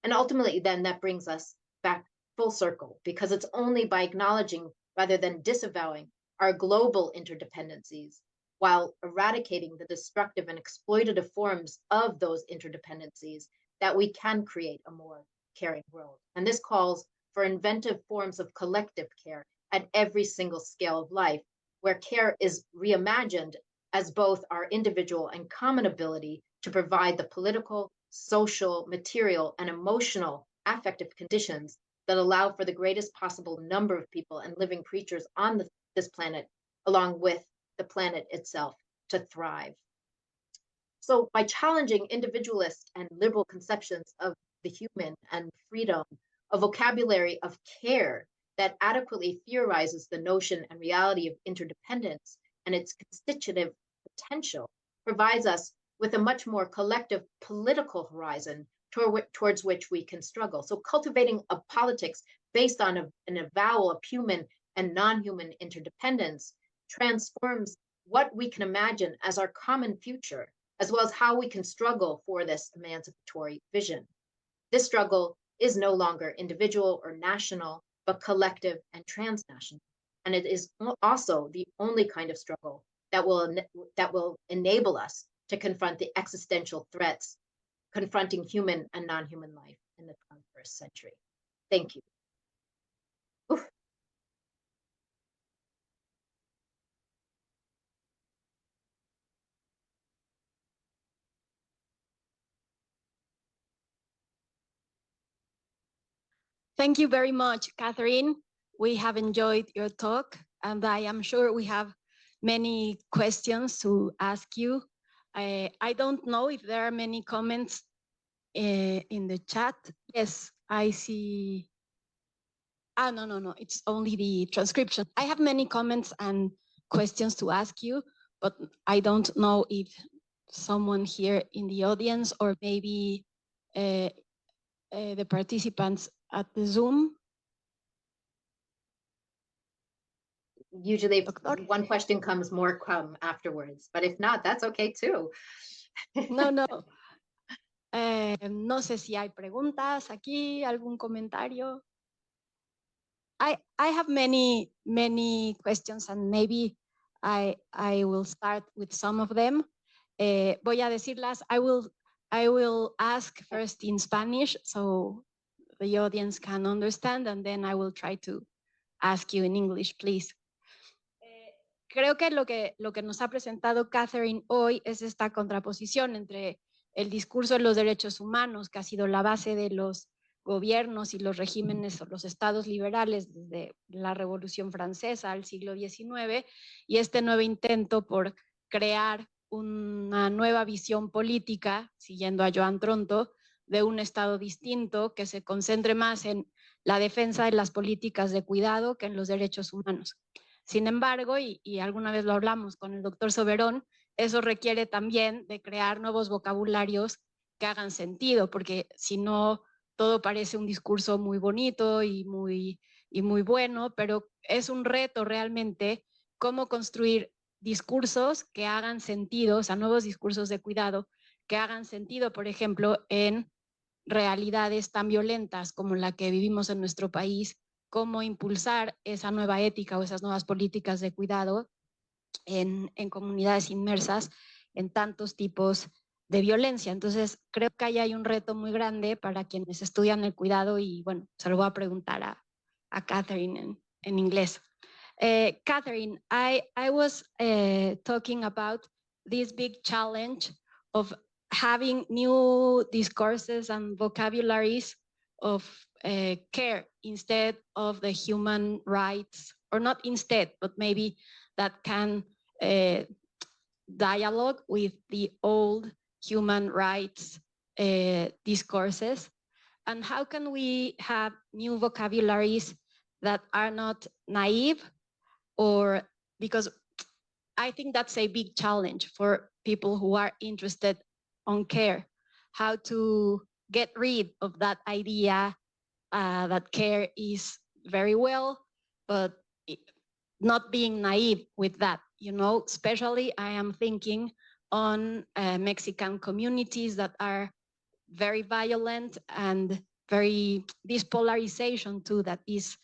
And ultimately, then, that brings us back full circle, because it's only by acknowledging rather than disavowing our global interdependencies while eradicating the destructive and exploitative forms of those interdependencies that we can create a more caring world. And this calls for inventive forms of collective care at every single scale of life, where care is reimagined as both our individual and common ability to provide the political, social, material, and emotional affective conditions that allow for the greatest possible number of people and living creatures on this planet, along with the planet itself, to thrive. So by challenging individualist and liberal conceptions of the human and freedom, a vocabulary of care that adequately theorizes the notion and reality of interdependence and its constitutive potential provides us with a much more collective political horizon towards which we can struggle. So cultivating a politics based on an avowal of human and non-human interdependence transforms what we can imagine as our common future, as well as how we can struggle for this emancipatory vision. This struggle is no longer individual or national, but collective and transnational. And it is also the only kind of struggle that will enable us to confront the existential threats confronting human and non-human life in the 21st century. Thank you. Oof. Thank you very much, Catherine. We have enjoyed your talk, and I am sure we have many questions to ask you. I don't know if there are many comments in the chat. Yes, I see. No, it's only the transcription. I have many comments and questions to ask you, but I don't know if someone here in the audience or maybe the participants at the Zoom. Usually if one question comes, more come afterwards, but if not, that's okay too. No. No sé si hay preguntas aquí, algún comentario. I have many questions, and maybe I will start with some of them. Voy a decirlas. I will ask first in Spanish so the audience can understand, and then I will try to ask you in English, please. Creo que lo que nos ha presentado Catherine hoy es esta contraposición entre el discurso de los derechos humanos, que ha sido la base de los gobiernos y los regímenes o los estados liberales desde la Revolución Francesa al siglo XIX, y este nuevo intento por crear una nueva visión política, siguiendo a Joan Tronto, de un estado distinto que se concentre más en la defensa de las políticas de cuidado que en los derechos humanos. Sin embargo, y alguna vez lo hablamos con el doctor Soberón, eso requiere también de crear nuevos vocabularios que hagan sentido, porque si no, todo parece un discurso muy bonito y muy bueno, pero es un reto realmente cómo construir discursos que hagan sentido, o sea, nuevos discursos de cuidado que hagan sentido, por ejemplo, en realidades tan violentas como la que vivimos en nuestro país, cómo impulsar esa nueva ética o esas nuevas políticas de cuidado en comunidades inmersas en tantos tipos de violencia. Entonces, creo que ahí hay un reto muy grande para quienes estudian el cuidado y, bueno, se lo voy a preguntar a Catherine en inglés. Catherine, I was talking about this big challenge of having new discourses and vocabularies of care instead of the human rights, or not instead, but maybe that can dialogue with the old human rights discourses. And how can we have new vocabularies that are not naive, or because I think that's a big challenge for people who are interested on care, how to get rid of that idea that care is very well, but not being naive with that, you know, especially I am thinking on Mexican communities that are very violent and very, this polarization too that is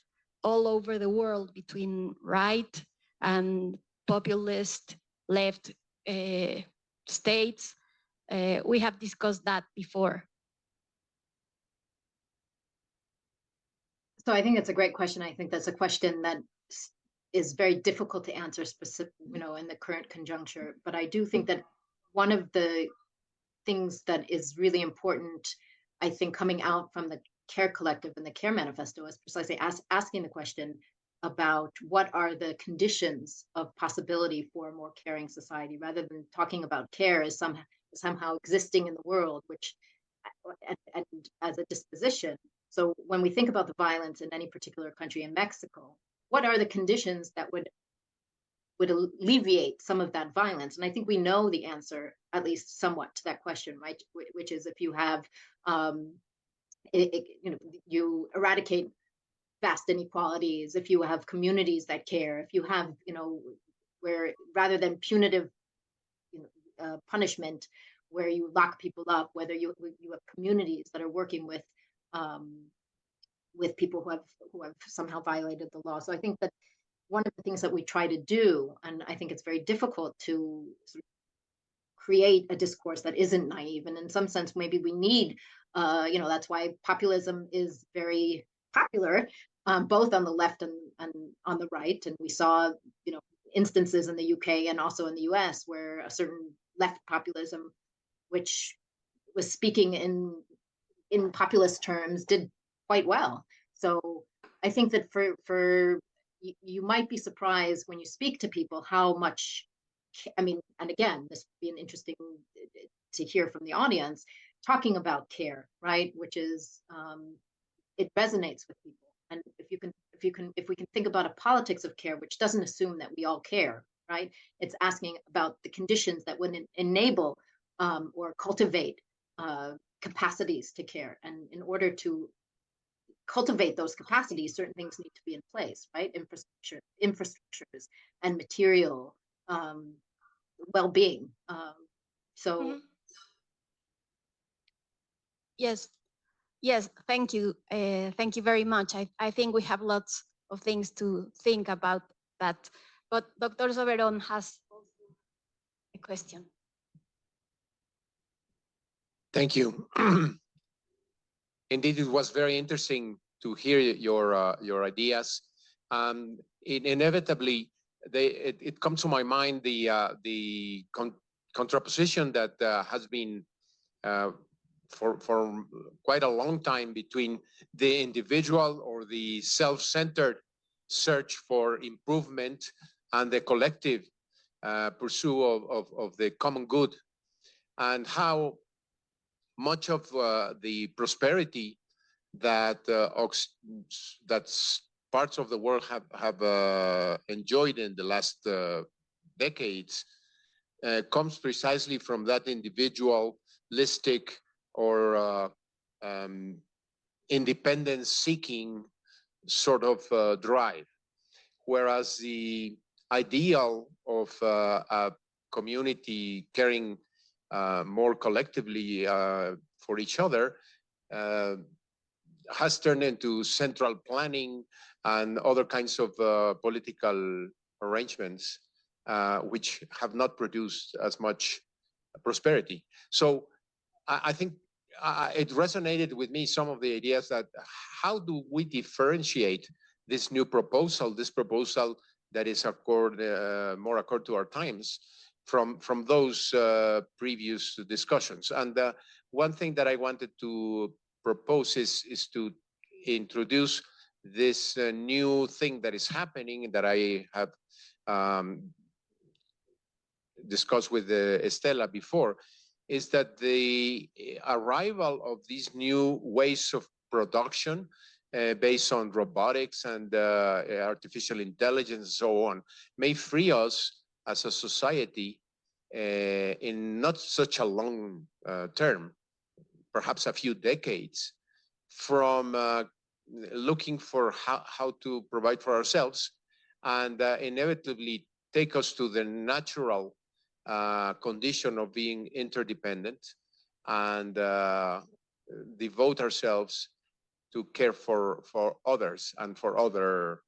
all over the world between right and populist left states. We have discussed that before. So I think it's a great question. I think that's a question that is very difficult to answer specific, you know, in the current conjuncture. But I do think that one of the things that is really important, I think, coming out from the Care Collective and the Care Manifesto is precisely asking the question about what are the conditions of possibility for a more caring society, rather than talking about care as somehow existing in the world, which and as a disposition. So when we think about the violence in any particular country, in Mexico, what are the conditions that would alleviate some of that violence? And I think we know the answer, at least somewhat, to that question, right? Which is if you have, you eradicate vast inequalities, if you have communities that care, if you have, where rather than punitive punishment, where you lock people up, whether you have communities that are working with people who have somehow violated the law. So I think that one of the things that we try to do, and I think it's very difficult to sort of create a discourse that isn't naive, and in some sense maybe we need, that's why populism is very popular, both on the left and on the right. And we saw, instances in the UK and also in the US where a certain left populism, which was speaking in populist terms, did quite well. So I think that for you might be surprised when you speak to people how much, and again, this would be an interesting to hear from the audience, talking about care, right? Which is, it resonates with people. And if we can think about a politics of care, which doesn't assume that we all care, right? It's asking about the conditions that would enable or cultivate capacities to care. And in order to cultivate those capacities, certain things need to be in place, right? Infrastructures and material well-being. Yes, thank you. Thank you very much. I think we have lots of things to think about that. But Dr. Soberon has a question. Thank you. Indeed, it was very interesting to hear your ideas. Inevitably, it comes to my mind the contraposition that has been for quite a long time between the individual or the self-centered search for improvement and the collective pursuit of the common good, and how much of the prosperity that parts of the world have enjoyed in the last decades comes precisely from that individualistic or independence-seeking sort of drive, whereas the ideal of a community caring more collectively for each other has turned into central planning and other kinds of political arrangements, which have not produced as much prosperity. So I think it resonated with me, some of the ideas that how do we differentiate this new proposal, that is more accord to our times, from those previous discussions. And one thing that I wanted to propose is to introduce this new thing that is happening that I have discussed with Estela before, is that the arrival of these new ways of production based on robotics and artificial intelligence and so on may free us as a society in not such a long term, perhaps a few decades, from looking for how to provide for ourselves, and inevitably take us to the natural condition of being interdependent and devote ourselves to care for others and for other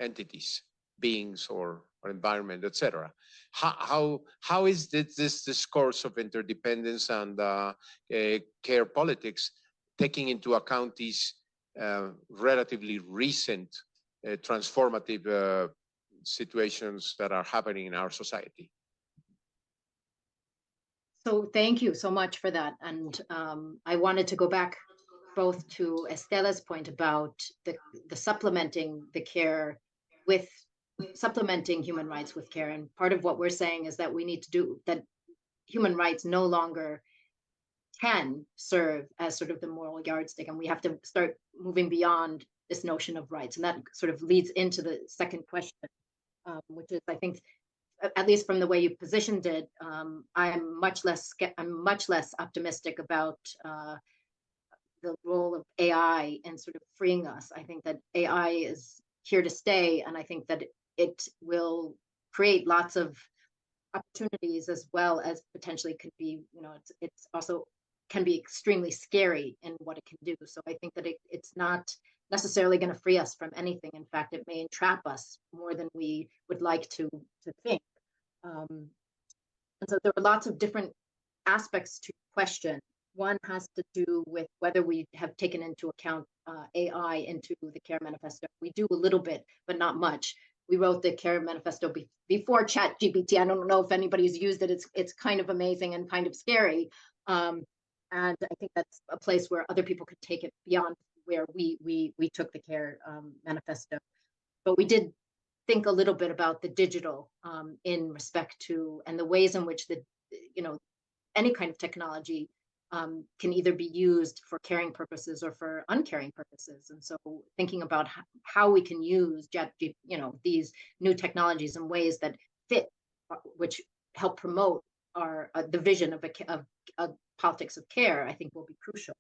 entities, beings or environment, etc. How is this discourse of interdependence and care politics taking into account these relatively recent transformative situations that are happening in our society? So thank you so much for that. And I wanted to go back both to Estela's point about the supplementing the care with supplementing human rights with care. And part of what we're saying is that we need to do that. Human rights no longer can serve as sort of the moral yardstick, and we have to start moving beyond this notion of rights. And that sort of leads into the second question, which is, I think, at least from the way you positioned it, I'm much less optimistic about the role of AI in sort of freeing us. I think that AI is here to stay, and I think that it will create lots of opportunities, as well as potentially could be, it's also can be extremely scary in what it can do. So I think that it's not necessarily going to free us from anything. In fact, it may entrap us more than we would like to think. And so there are lots of different aspects to question. One has to do with whether we have taken into account AI into the Care Manifesto. We do a little bit, but not much. We wrote the Care Manifesto before ChatGPT. I don't know if anybody's used it. It's kind of amazing and kind of scary. And I think that's a place where other people could take it beyond where we took the Care Manifesto. But we did think a little bit about the digital in respect to, and the ways in which any kind of technology can either be used for caring purposes or for uncaring purposes. And so thinking about how we can use these new technologies in ways that fit, which help promote the vision of politics of care, I think will be crucial.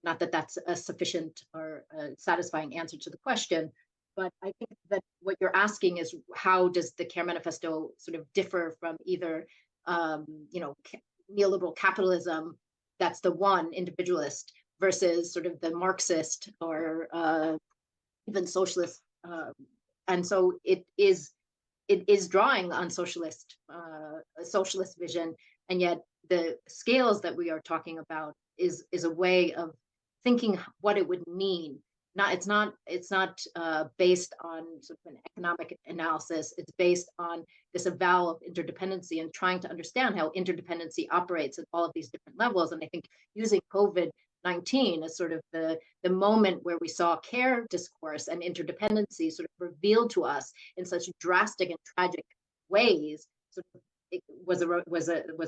Not that that's a sufficient or a satisfying answer to the question, but I think that what you're asking is, how does the Care Manifesto sort of differ from either neoliberal capitalism, that's the one individualist, versus sort of the Marxist or even socialist. And so it is drawing on socialist vision, and yet the scales that we are talking about is a way of thinking what it would mean. It's not based on sort of an economic analysis. It's based on this avowal of interdependency and trying to understand how interdependency operates at all of these different levels. And I think using COVID-19 as sort of the moment where we saw care discourse and interdependency sort of revealed to us in such drastic and tragic ways, sort of it was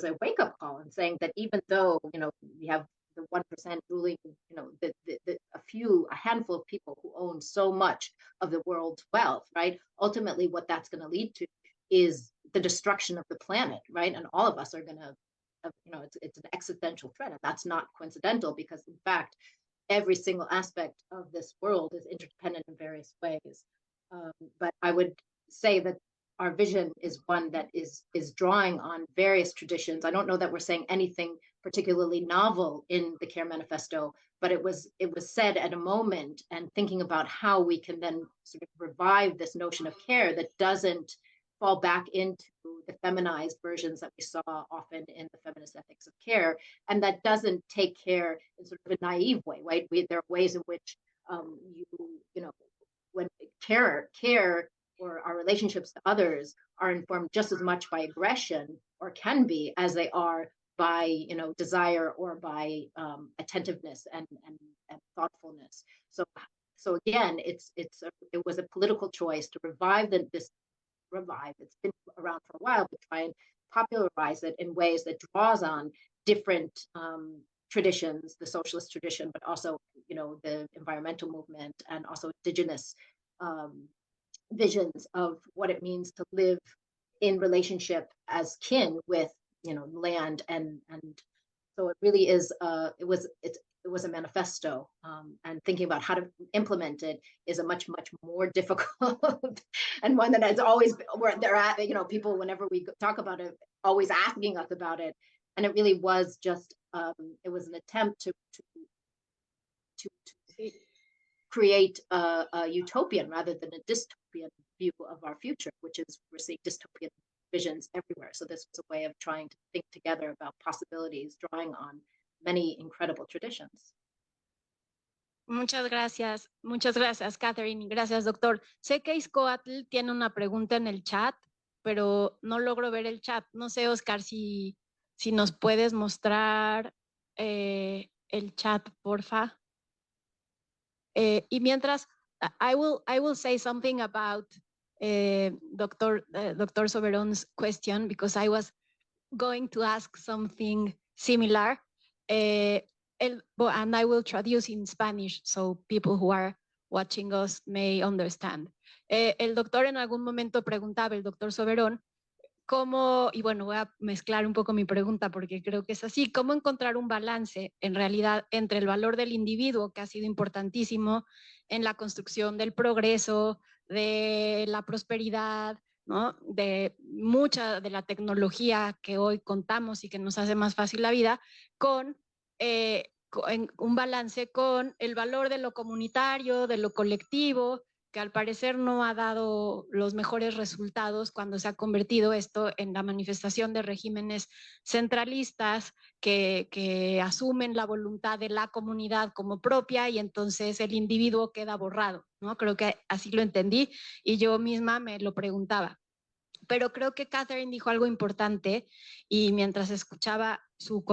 a wake-up call, and saying that even though we have the 1% ruling, a handful of people who own so much of the world's wealth, right? Ultimately, what that's going to lead to is the destruction of the planet, right? And all of us are going to it's an existential threat, and that's not coincidental, because in fact, every single aspect of this world is interdependent in various ways. But I would say that our vision is one that is drawing on various traditions. I don't know that we're saying anything particularly novel in the Care Manifesto, but it was said at a moment, and thinking about how we can then sort of revive this notion of care that doesn't fall back into the feminized versions that we saw often in the feminist ethics of care, and that doesn't take care in sort of a naive way, right? There are ways in which when care or our relationships to others are informed just as much by aggression, or can be, as they are by desire or by attentiveness and thoughtfulness. So again, it was a political choice to revive it's been around for a while, but try and popularize it in ways that draws on different traditions, the socialist tradition, but also the environmental movement, and also indigenous visions of what it means to live in relationship as kin with land, and so it really is it was a manifesto, and thinking about how to implement it is a much more difficult and one that has always where they're at, people, whenever we talk about it, always asking us about it, and it really was just it was an attempt to create a utopian rather than a dystopian view of our future, which is we're seeing dystopian visions everywhere. So this was a way of trying to think together about possibilities, drawing on many incredible traditions. Muchas gracias, Catherine, y gracias, doctor. Sé que Iscoatl tiene una pregunta en el chat, pero no logro ver el chat. No sé, Oscar, si nos puedes mostrar el chat, porfa. Y mientras, I will say something about Dr. Soberon's question, because I was going to ask something similar, and I will traduce in Spanish so people who are watching us may understand. El doctor en algún momento preguntaba, el doctor Soberón, cómo, y bueno, voy a mezclar un poco mi pregunta porque creo que es así, cómo encontrar un balance en realidad entre el valor del individuo, que ha sido importantísimo en la construcción del progreso, de la prosperidad, ¿no? De mucha de la tecnología que hoy contamos y que nos hace más fácil la vida, con un balance con el valor de lo comunitario, de lo colectivo, que al parecer no ha dado los mejores resultados cuando se ha convertido esto en la manifestación de regímenes centralistas que asumen la voluntad de la comunidad como propia, y entonces el individuo queda borrado, ¿no? Creo que así lo entendí y yo misma me lo preguntaba. Pero creo que Catherine dijo algo importante, y mientras escuchaba su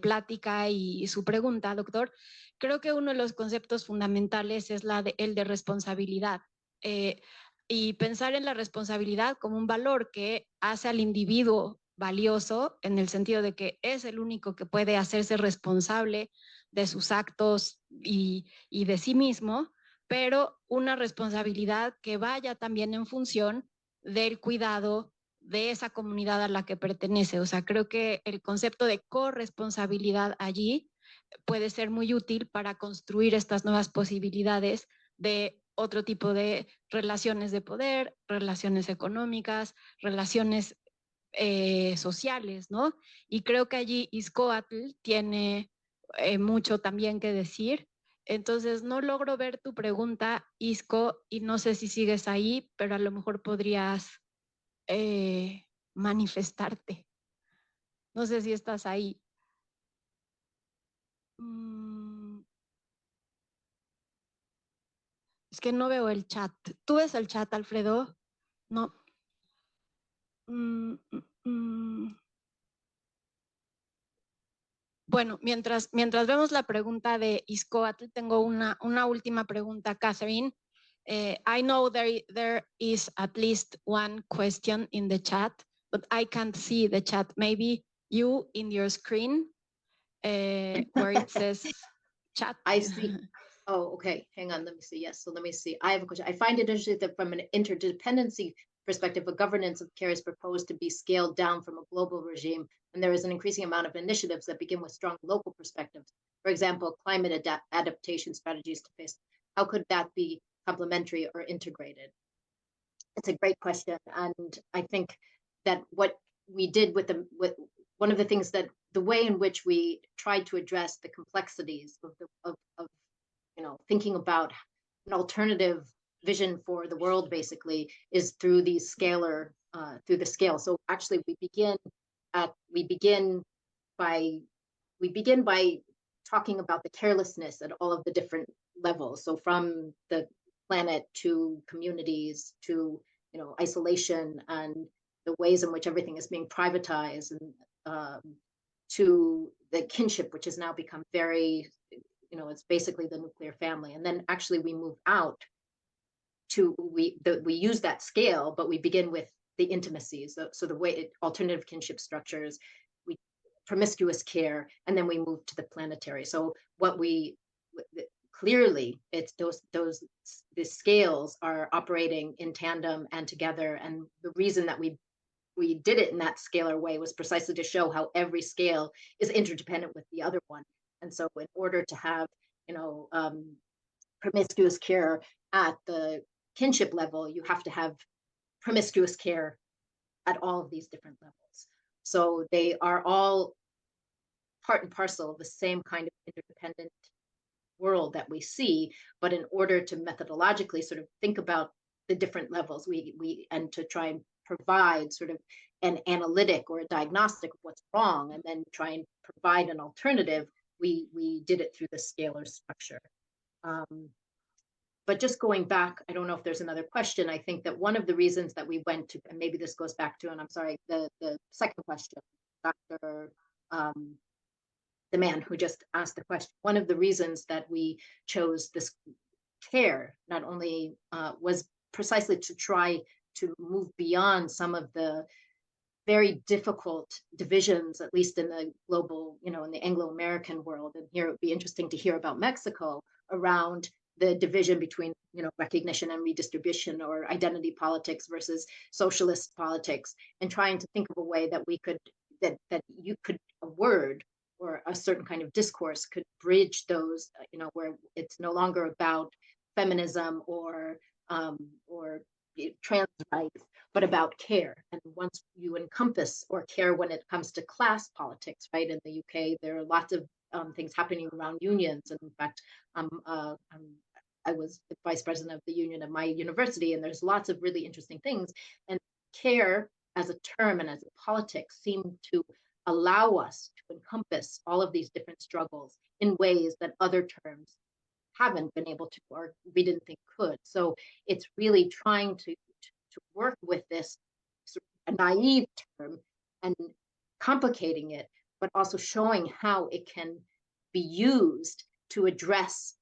plática y su pregunta, doctor, creo que uno de los conceptos fundamentales es el de responsabilidad, y pensar en la responsabilidad como un valor que hace al individuo valioso, en el sentido de que es el único que puede hacerse responsable de sus actos y de sí mismo, pero una responsabilidad que vaya también en función del cuidado de esa comunidad a la que pertenece. O sea, creo que el concepto de corresponsabilidad allí puede ser muy útil para construir estas nuevas posibilidades de otro tipo de relaciones de poder, relaciones económicas, relaciones sociales, ¿no? Y creo que allí Iscoatl tiene mucho también que decir. Entonces, no logro ver tu pregunta, Isco, y no sé si sigues ahí, pero a lo mejor podrías manifestarte. No sé si estás ahí. Es que no veo el chat. ¿Tú ves el chat, Alfredo? No. Bueno, mientras vemos la pregunta de Iscoatl, tengo una última pregunta, Catherine. I know there is at least one question in the chat, but I can't see the chat. Maybe you in your screen where it says chat. I see. Oh, okay. Hang on. Let me see. Yes. So let me see. I have a question. I find it interesting that from an interdependency perspective, a governance of care is proposed to be scaled down from a global regime, and there is an increasing amount of initiatives that begin with strong local perspectives. For example, climate adaptation strategies to face. How could that be complementary or integrated? It's a great question, and I think that what we did with one of the things that the way in which we tried to address the complexities of thinking about an alternative vision for the world basically is through these through the scale. So actually we begin by talking about the carelessness at all of the different levels. So from the planet to communities to isolation and the ways in which everything is being privatized, and to the kinship, which has now become very, it's basically the nuclear family. And then actually we move out to, we use that scale, but we begin with the intimacies. So the way alternative kinship structures, promiscuous care, and then we move to the planetary. So what clearly it's the scales are operating in tandem and together. And the reason that we did it in that scalar way was precisely to show how every scale is interdependent with the other one. And so in order to have, promiscuous care at the kinship level, you have to have promiscuous care at all of these different levels. So they are all part and parcel of the same kind of interdependent world that we see, but in order to methodologically sort of think about the different levels, and to try and provide sort of an analytic or a diagnostic of what's wrong, and then try and provide an alternative, we did it through the scalar structure. But just going back, I don't know if there's another question. I think that one of the reasons that we went to, and maybe this goes back to, and I'm sorry, the second question, Dr. The man who just asked the question, one of the reasons that we chose this care not only was precisely to try to move beyond some of the very difficult divisions, at least in the global, in the Anglo-American world. And here it would be interesting to hear about Mexico around the division between, recognition and redistribution, or identity politics versus socialist politics, and trying to think of a way that we could, that a word or a certain kind of discourse could bridge those, where it's no longer about feminism or trans rights, but about care. And once you encompass or care when it comes to class politics, right? In the UK, there are lots of things happening around unions. And in fact, I was the vice president of the union at my university, and there's lots of really interesting things. And care as a term and as a politics seem to allow us to encompass all of these different struggles in ways that other terms haven't been able to, or we didn't think could. So it's really trying to work with this sort of a naive term and complicating it, but also showing how it can be used to address,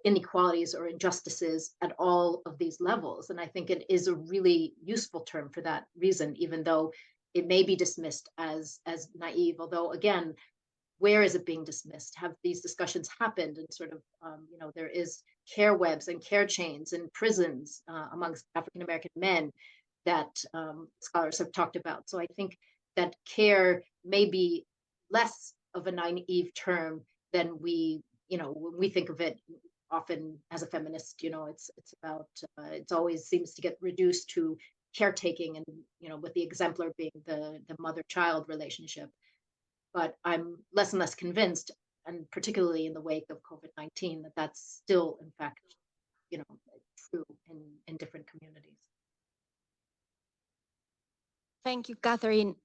inequalities or injustices at all of these levels. And I think it is a really useful term for that reason, even though it may be dismissed as naive. Although, again, where is it being dismissed? Have these discussions happened? And sort of, there is care webs and care chains in prisons amongst African-American men that scholars have talked about. So I think that care may be less of a naive term than we, when we think of it often as a feminist, it's about, it always seems to get reduced to caretaking, and, with the exemplar being the mother-child relationship. But I'm less and less convinced, and particularly in the wake of COVID-19, that that's still, in fact, true in different communities. Thank you, Catherine.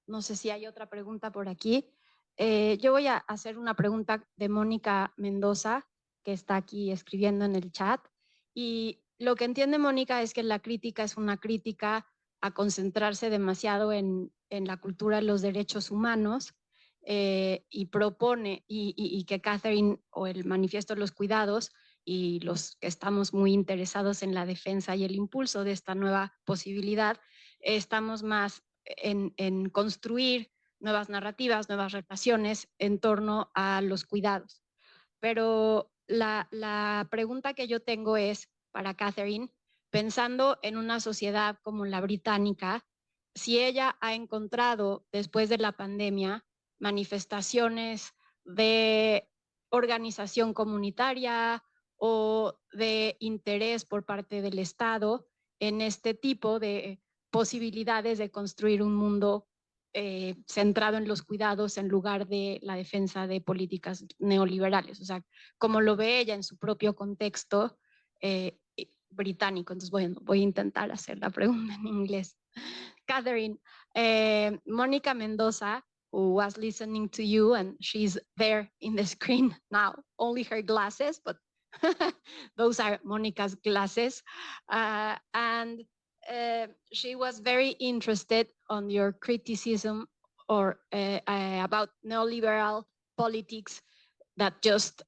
No sé si hay otra pregunta por aquí. Yo voy a hacer una pregunta de Mónica Mendoza, que está aquí escribiendo en el chat. Y lo que entiende Mónica es que la crítica es una crítica a concentrarse demasiado en la cultura de los derechos humanos, y propone, y que Catherine, o el manifiesto de los cuidados, y los que estamos muy interesados en la defensa y el impulso de esta nueva posibilidad, estamos más en construir nuevas narrativas, nuevas relaciones en torno a los cuidados. Pero la pregunta que yo tengo es para Catherine, pensando en una sociedad como la británica, si ella ha encontrado después de la pandemia manifestaciones de organización comunitaria o de interés por parte del Estado en este tipo de posibilidades de construir un mundo centrado en los cuidados en lugar de la defensa de políticas neoliberales. O sea, como lo ve ella en su propio contexto británico. Entonces, bueno, voy a intentar hacer la pregunta en inglés. Catherine, Mónica Mendoza, who was listening to you, and she's there in the screen now, only her glasses, but those are Monica's glasses. And she was very interested on your criticism or about neoliberal politics that just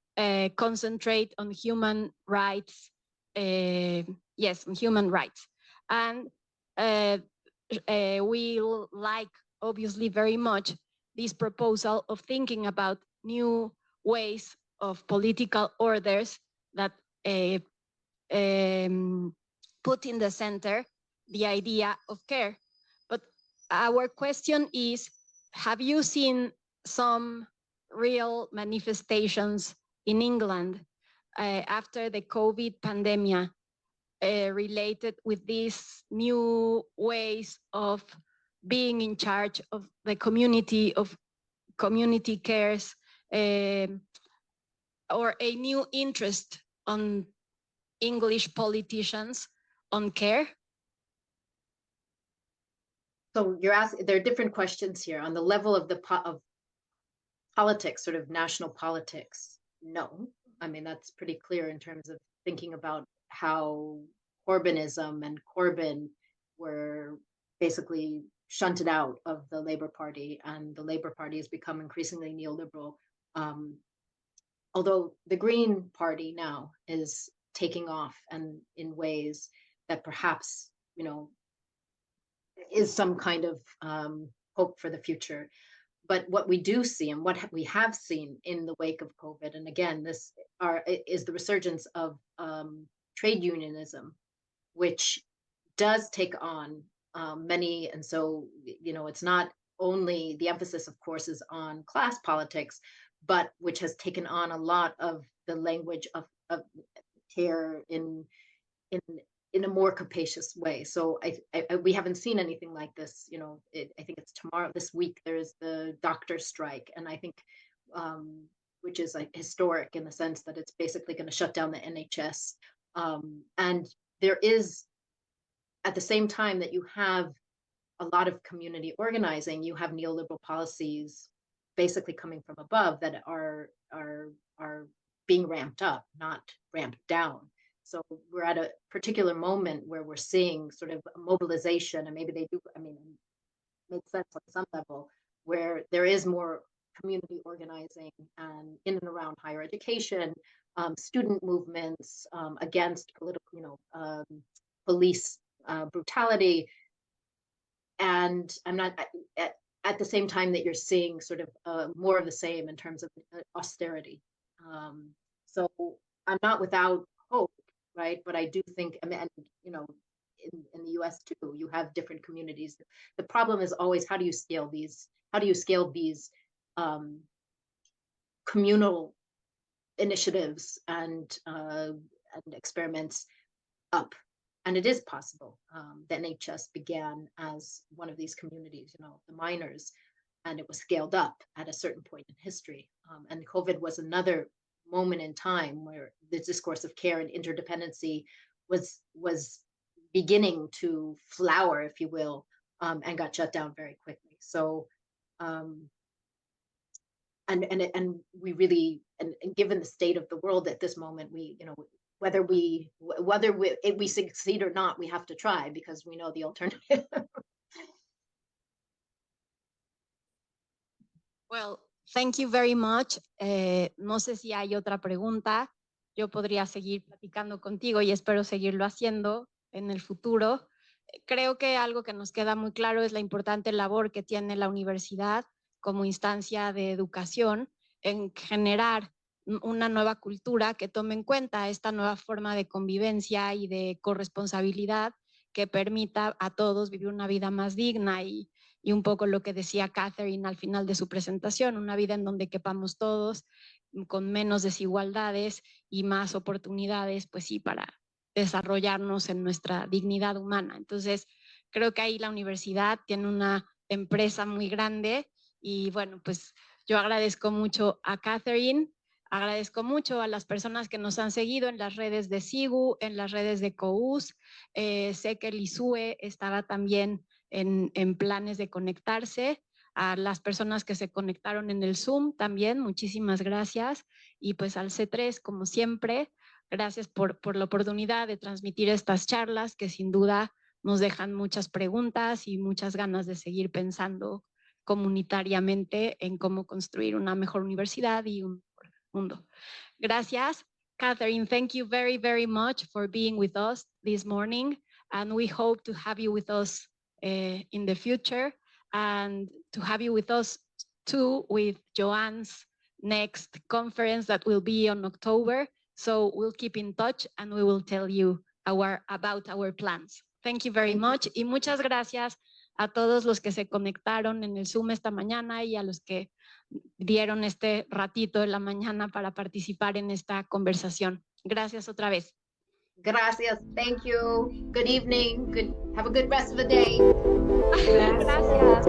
concentrate on human rights. Yes, on human rights. And we like, obviously, very much this proposal of thinking about new ways of political orders that put in the center the idea of care. But our question is, have you seen some real manifestations in England after the COVID pandemic related with these new ways of being in charge of the community, of community cares, or a new interest on English politicians on care? So you're asking, there are different questions here on the level of of politics, sort of national politics. No, I mean, that's pretty clear in terms of thinking about how Corbynism and Corbyn were basically shunted out of the Labour Party, and the Labour Party has become increasingly neoliberal. Although the Green Party now is taking off, and in ways that perhaps, you know, is some kind of hope for the future. But what we do see, and what we have seen in the wake of COVID, and again, this is the resurgence of trade unionism, which does take on many, and so, you know, it's not only, the emphasis, of course, is on class politics, but which has taken on a lot of the language of care in a more capacious way. So we haven't seen anything like this. You know, I think it's this week, there's the doctor strike, and I think, which is like historic in the sense that it's basically going to shut down the NHS. And there is, at the same time that you have a lot of community organizing, you have neoliberal policies basically coming from above that are being ramped up, not ramped down. So we're at a particular moment where we're seeing sort of a mobilization, and maybe they do, I mean, it makes sense on some level, where there is more community organizing and in and around higher education, student movements against political, you know, police brutality. And I'm not, at the same time that you're seeing sort of more of the same in terms of austerity. So I'm not without hope, right? But I do think, I mean, and, you know, in the US too, you have different communities. The problem is always, how do you scale these? How do you scale these communal initiatives and experiments up? And it is possible. The NHS began as one of these communities, you know, the miners, and it was scaled up at a certain point in history. And COVID was another moment in time where the discourse of care and interdependency was beginning to flower, if you will, and got shut down very quickly. So, and we really, and given the state of the world at this moment, we, you know, whether we succeed or not, we have to try, because we know the alternative. Well, thank you very much. No sé si hay otra pregunta. Yo podría seguir platicando contigo y espero seguirlo haciendo en el futuro. Creo que algo que nos queda muy claro es la importante labor que tiene la universidad como instancia de educación en generar una nueva cultura que tome en cuenta esta nueva forma de convivencia y de corresponsabilidad que permita a todos vivir una vida más digna y un poco lo que decía Catherine al final de su presentación, una vida en donde quepamos todos, con menos desigualdades y más oportunidades, pues sí, para desarrollarnos en nuestra dignidad humana. Entonces, creo que ahí la universidad tiene una empresa muy grande y bueno, pues yo agradezco mucho a Catherine, agradezco mucho a las personas que nos han seguido en las redes de SIGU, en las redes de COUS. Sé que el ISUE estaba también en planes de conectarse. A las personas que se conectaron en el Zoom también, muchísimas gracias. Y pues al C3, como siempre, gracias por la oportunidad de transmitir estas charlas que sin duda nos dejan muchas preguntas y muchas ganas de seguir pensando comunitariamente en cómo construir una mejor universidad y un mejor mundo. Gracias. Catherine, thank you very, very much for being with us this morning. And we hope to have you with us in the future and to have you with us too with Joanne's next conference that will be on October. So we'll keep in touch and we will tell you about our plans. Thank you very much. Y muchas gracias a todos los que se conectaron en el Zoom esta mañana y a los que dieron este ratito de la mañana para participar en esta conversación. Gracias otra vez. Gracias. Thank you. Good evening. Have a good rest of the day. Gracias.